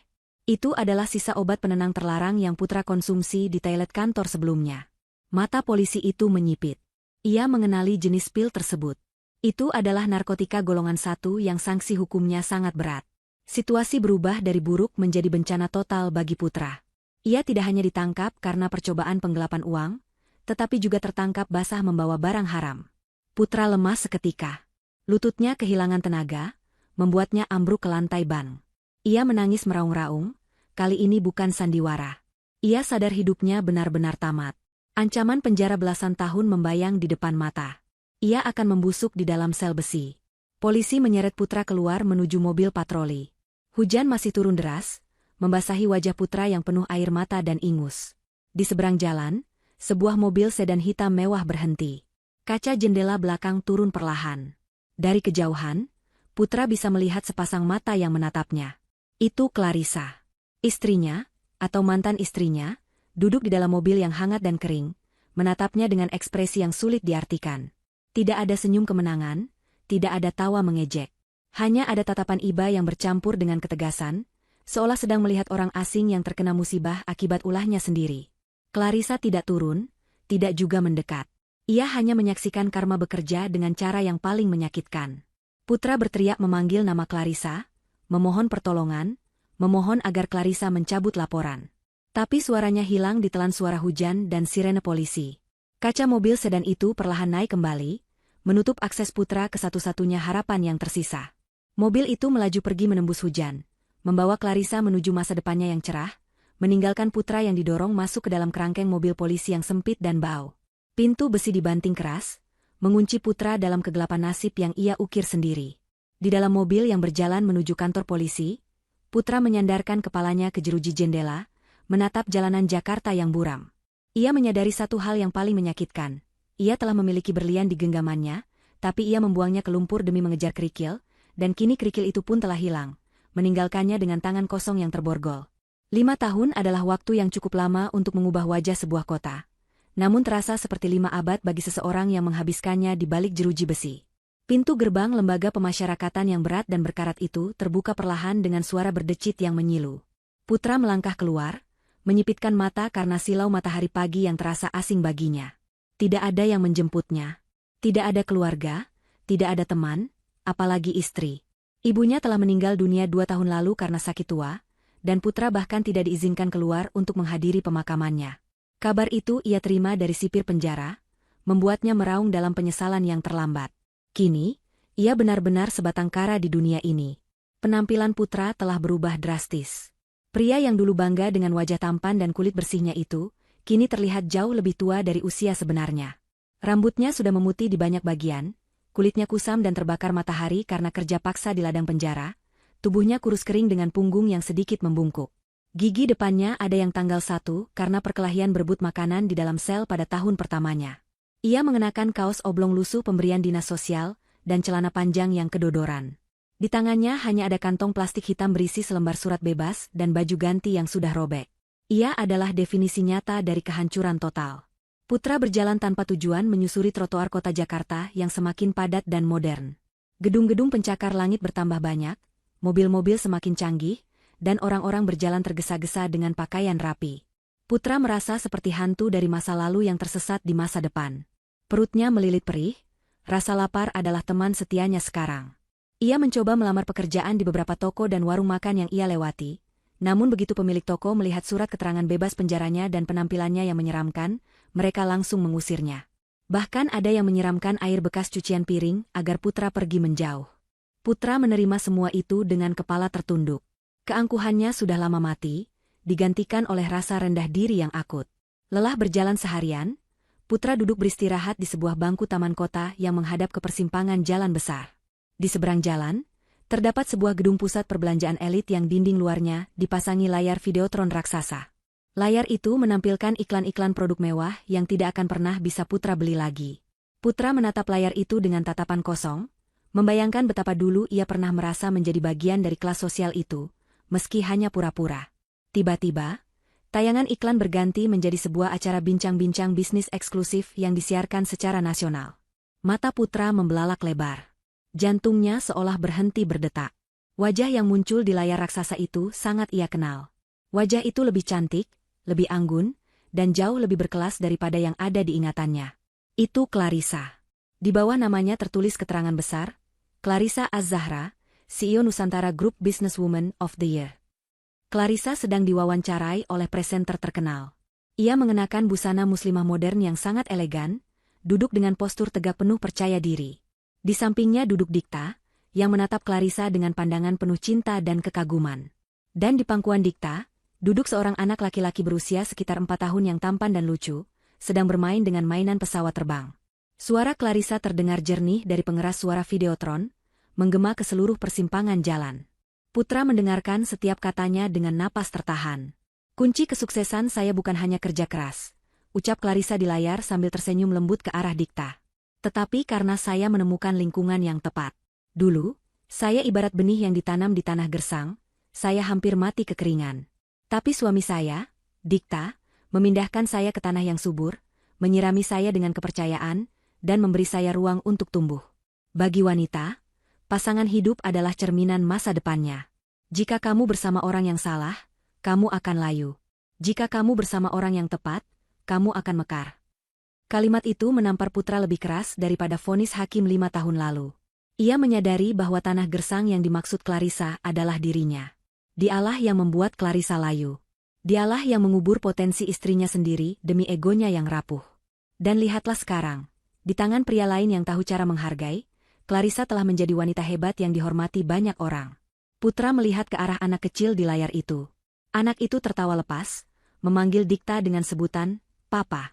Itu adalah sisa obat penenang terlarang yang Putra konsumsi di toilet kantor sebelumnya. Mata polisi itu menyipit. Ia mengenali jenis pil tersebut. Itu adalah narkotika golongan 1 yang sanksi hukumnya sangat berat. Situasi berubah dari buruk menjadi bencana total bagi Putra. Ia tidak hanya ditangkap karena percobaan penggelapan uang, tetapi juga tertangkap basah membawa barang haram. Putra lemas seketika. Lututnya kehilangan tenaga, membuatnya ambruk ke lantai ban. Ia menangis meraung-raung, kali ini bukan sandiwara. Ia sadar hidupnya benar-benar tamat. Ancaman penjara belasan tahun membayang di depan mata. Ia akan membusuk di dalam sel besi. Polisi menyeret Putra keluar menuju mobil patroli. Hujan masih turun deras, membasahi wajah Putra yang penuh air mata dan ingus. Di seberang jalan, sebuah mobil sedan hitam mewah berhenti. Kaca jendela belakang turun perlahan. Dari kejauhan, Putra bisa melihat sepasang mata yang menatapnya. Itu Clarissa. Istrinya, atau mantan istrinya, duduk di dalam mobil yang hangat dan kering, menatapnya dengan ekspresi yang sulit diartikan. Tidak ada senyum kemenangan, tidak ada tawa mengejek. Hanya ada tatapan iba yang bercampur dengan ketegasan, seolah sedang melihat orang asing yang terkena musibah akibat ulahnya sendiri. Clarissa tidak turun, tidak juga mendekat. Ia hanya menyaksikan karma bekerja dengan cara yang paling menyakitkan. Putra berteriak memanggil nama Clarissa, memohon pertolongan, memohon agar Clarissa mencabut laporan. Tapi suaranya hilang ditelan suara hujan dan sirene polisi. Kaca mobil sedan itu perlahan naik kembali, menutup akses Putra ke satu-satunya harapan yang tersisa. Mobil itu melaju pergi menembus hujan, membawa Clarissa menuju masa depannya yang cerah, meninggalkan Putra yang didorong masuk ke dalam kerangkeng mobil polisi yang sempit dan bau. Pintu besi dibanting keras, mengunci Putra dalam kegelapan nasib yang ia ukir sendiri. Di dalam mobil yang berjalan menuju kantor polisi, Putra menyandarkan kepalanya ke jeruji jendela, menatap jalanan Jakarta yang buram. Ia menyadari satu hal yang paling menyakitkan. Ia telah memiliki berlian di genggamannya, tapi ia membuangnya ke lumpur demi mengejar kerikil, dan kini kerikil itu pun telah hilang, meninggalkannya dengan tangan kosong yang terborgol. 5 tahun adalah waktu yang cukup lama untuk mengubah wajah sebuah kota. Namun terasa seperti 5 abad bagi seseorang yang menghabiskannya di balik jeruji besi. Pintu gerbang lembaga pemasyarakatan yang berat dan berkarat itu terbuka perlahan dengan suara berdecit yang menyilu. Putra melangkah keluar, menyipitkan mata karena silau matahari pagi yang terasa asing baginya. Tidak ada yang menjemputnya. Tidak ada keluarga, tidak ada teman, apalagi istri. Ibunya telah meninggal dunia 2 tahun lalu karena sakit tua, dan Putra bahkan tidak diizinkan keluar untuk menghadiri pemakamannya. Kabar itu ia terima dari sipir penjara, membuatnya meraung dalam penyesalan yang terlambat. Kini, ia benar-benar sebatang kara di dunia ini. Penampilan Putra telah berubah drastis. Pria yang dulu bangga dengan wajah tampan dan kulit bersihnya itu, kini terlihat jauh lebih tua dari usia sebenarnya. Rambutnya sudah memutih di banyak bagian, kulitnya kusam dan terbakar matahari karena kerja paksa di ladang penjara, tubuhnya kurus kering dengan punggung yang sedikit membungkuk. Gigi depannya ada yang tanggal 1 karena perkelahian berebut makanan di dalam sel pada tahun pertamanya. Ia mengenakan kaos oblong lusuh pemberian dinas sosial dan celana panjang yang kedodoran. Di tangannya hanya ada kantong plastik hitam berisi selembar surat bebas dan baju ganti yang sudah robek. Ia adalah definisi nyata dari kehancuran total. Putra berjalan tanpa tujuan menyusuri trotoar kota Jakarta yang semakin padat dan modern. Gedung-gedung pencakar langit bertambah banyak, mobil-mobil semakin canggih, dan orang-orang berjalan tergesa-gesa dengan pakaian rapi. Putra merasa seperti hantu dari masa lalu yang tersesat di masa depan. Perutnya melilit perih, rasa lapar adalah teman setianya sekarang. Ia mencoba melamar pekerjaan di beberapa toko dan warung makan yang ia lewati. Namun begitu pemilik toko melihat surat keterangan bebas penjaranya dan penampilannya yang menyeramkan, mereka langsung mengusirnya. Bahkan ada yang menyiramkan air bekas cucian piring agar Putra pergi menjauh. Putra menerima semua itu dengan kepala tertunduk. Keangkuhannya sudah lama mati, digantikan oleh rasa rendah diri yang akut. Lelah berjalan seharian, Putra duduk beristirahat di sebuah bangku taman kota yang menghadap ke persimpangan jalan besar. Di seberang jalan, terdapat sebuah gedung pusat perbelanjaan elit yang dinding luarnya dipasangi layar videotron raksasa. Layar itu menampilkan iklan-iklan produk mewah yang tidak akan pernah bisa Putra beli lagi. Putra menatap layar itu dengan tatapan kosong, membayangkan betapa dulu ia pernah merasa menjadi bagian dari kelas sosial itu, meski hanya pura-pura. Tiba-tiba, tayangan iklan berganti menjadi sebuah acara bincang-bincang bisnis eksklusif yang disiarkan secara nasional. Mata Putra membelalak lebar. Jantungnya seolah berhenti berdetak. Wajah yang muncul di layar raksasa itu sangat ia kenal. Wajah itu lebih cantik, lebih anggun, dan jauh lebih berkelas daripada yang ada di ingatannya. Itu Clarissa. Di bawah namanya tertulis keterangan besar, Clarissa Az-Zahra, CEO Nusantara Group Businesswoman of the Year. Clarissa sedang diwawancarai oleh presenter terkenal. Ia mengenakan busana muslimah modern yang sangat elegan, duduk dengan postur tegak penuh percaya diri. Di sampingnya duduk Dikta, yang menatap Clarissa dengan pandangan penuh cinta dan kekaguman. Dan di pangkuan Dikta, duduk seorang anak laki-laki berusia sekitar 4 tahun yang tampan dan lucu, sedang bermain dengan mainan pesawat terbang. Suara Clarissa terdengar jernih dari pengeras suara Videotron, menggema ke seluruh persimpangan jalan. Putra mendengarkan setiap katanya dengan napas tertahan. Kunci kesuksesan saya bukan hanya kerja keras, ucap Clarissa di layar sambil tersenyum lembut ke arah Dikta. Tetapi karena saya menemukan lingkungan yang tepat. Dulu, saya ibarat benih yang ditanam di tanah gersang, saya hampir mati kekeringan. Tapi suami saya, Dikta, memindahkan saya ke tanah yang subur, menyirami saya dengan kepercayaan, dan memberi saya ruang untuk tumbuh. Bagi wanita, pasangan hidup adalah cerminan masa depannya. Jika kamu bersama orang yang salah, kamu akan layu. Jika kamu bersama orang yang tepat, kamu akan mekar. Kalimat itu menampar Putra lebih keras daripada vonis hakim 5 tahun lalu. Ia menyadari bahwa tanah gersang yang dimaksud Clarissa adalah dirinya. Dialah yang membuat Clarissa layu. Dialah yang mengubur potensi istrinya sendiri demi egonya yang rapuh. Dan lihatlah sekarang. Di tangan pria lain yang tahu cara menghargai, Clarissa telah menjadi wanita hebat yang dihormati banyak orang. Putra melihat ke arah anak kecil di layar itu. Anak itu tertawa lepas, memanggil Dikta dengan sebutan, Papa.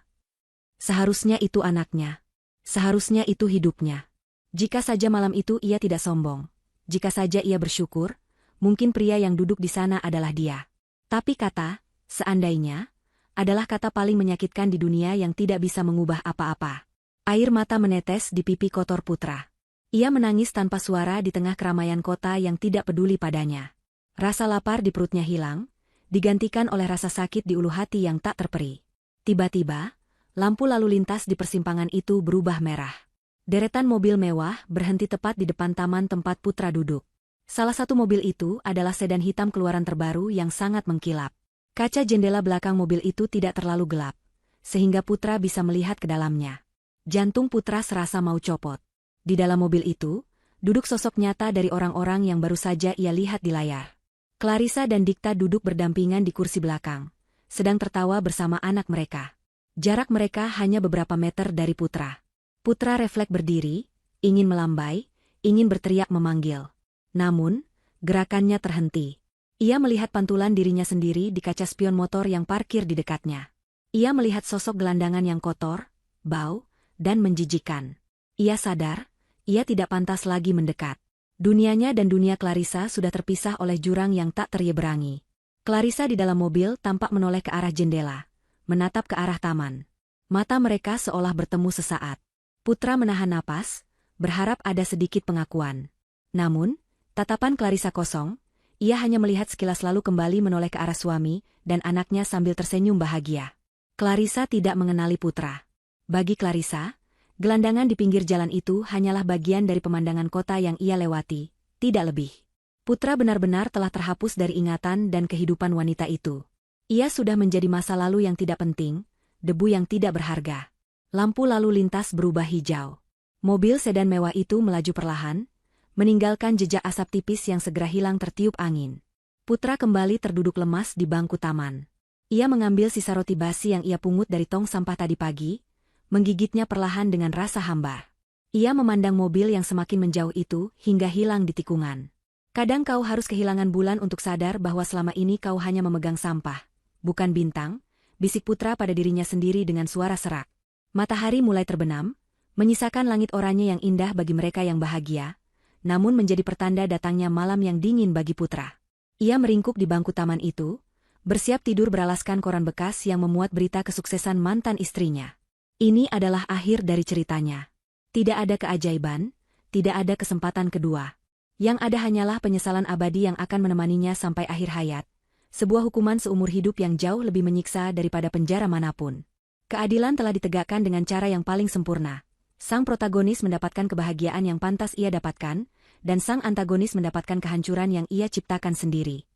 Seharusnya itu anaknya. Seharusnya itu hidupnya. Jika saja malam itu ia tidak sombong. Jika saja ia bersyukur, mungkin pria yang duduk di sana adalah dia. Tapi kata, seandainya, adalah kata paling menyakitkan di dunia yang tidak bisa mengubah apa-apa. Air mata menetes di pipi kotor Putra. Ia menangis tanpa suara di tengah keramaian kota yang tidak peduli padanya. Rasa lapar di perutnya hilang, digantikan oleh rasa sakit di ulu hati yang tak terperi. Tiba-tiba, lampu lalu lintas di persimpangan itu berubah merah. Deretan mobil mewah berhenti tepat di depan taman tempat Putra duduk. Salah satu mobil itu adalah sedan hitam keluaran terbaru yang sangat mengkilap. Kaca jendela belakang mobil itu tidak terlalu gelap, sehingga Putra bisa melihat ke dalamnya. Jantung Putra serasa mau copot. Di dalam mobil itu, duduk sosok nyata dari orang-orang yang baru saja ia lihat di layar. Clarissa dan Dikta duduk berdampingan di kursi belakang, sedang tertawa bersama anak mereka. Jarak mereka hanya beberapa meter dari Putra. Putra refleks berdiri, ingin melambai, ingin berteriak memanggil. Namun, gerakannya terhenti. Ia melihat pantulan dirinya sendiri di kaca spion motor yang parkir di dekatnya. Ia melihat sosok gelandangan yang kotor, bau, dan menjijikan. Ia sadar, ia tidak pantas lagi mendekat. Dunianya dan dunia Clarissa sudah terpisah oleh jurang yang tak teryeberangi. Clarissa di dalam mobil tampak menoleh ke arah jendela, menatap ke arah taman. Mata mereka seolah bertemu sesaat. Putra menahan napas, berharap ada sedikit pengakuan. Namun, tatapan Clarissa kosong, ia hanya melihat sekilas lalu kembali menoleh ke arah suami dan anaknya sambil tersenyum bahagia. Clarissa tidak mengenali Putra. Bagi Clarissa, gelandangan di pinggir jalan itu hanyalah bagian dari pemandangan kota yang ia lewati, tidak lebih. Putra benar-benar telah terhapus dari ingatan dan kehidupan wanita itu. Ia sudah menjadi masa lalu yang tidak penting, debu yang tidak berharga. Lampu lalu lintas berubah hijau. Mobil sedan mewah itu melaju perlahan, meninggalkan jejak asap tipis yang segera hilang tertiup angin. Putra kembali terduduk lemas di bangku taman. Ia mengambil sisa roti basi yang ia pungut dari tong sampah tadi pagi, menggigitnya perlahan dengan rasa hambar. Ia memandang mobil yang semakin menjauh itu hingga hilang di tikungan. Kadang kau harus kehilangan bulan untuk sadar bahwa selama ini kau hanya memegang sampah, bukan bintang, bisik Putra pada dirinya sendiri dengan suara serak. Matahari mulai terbenam, menyisakan langit oranye yang indah bagi mereka yang bahagia, namun menjadi pertanda datangnya malam yang dingin bagi Putra. Ia meringkuk di bangku taman itu, bersiap tidur beralaskan koran bekas yang memuat berita kesuksesan mantan istrinya. Ini adalah akhir dari ceritanya. Tidak ada keajaiban, tidak ada kesempatan kedua. Yang ada hanyalah penyesalan abadi yang akan menemaninya sampai akhir hayat. Sebuah hukuman seumur hidup yang jauh lebih menyiksa daripada penjara manapun. Keadilan telah ditegakkan dengan cara yang paling sempurna. Sang protagonis mendapatkan kebahagiaan yang pantas ia dapatkan, dan sang antagonis mendapatkan kehancuran yang ia ciptakan sendiri.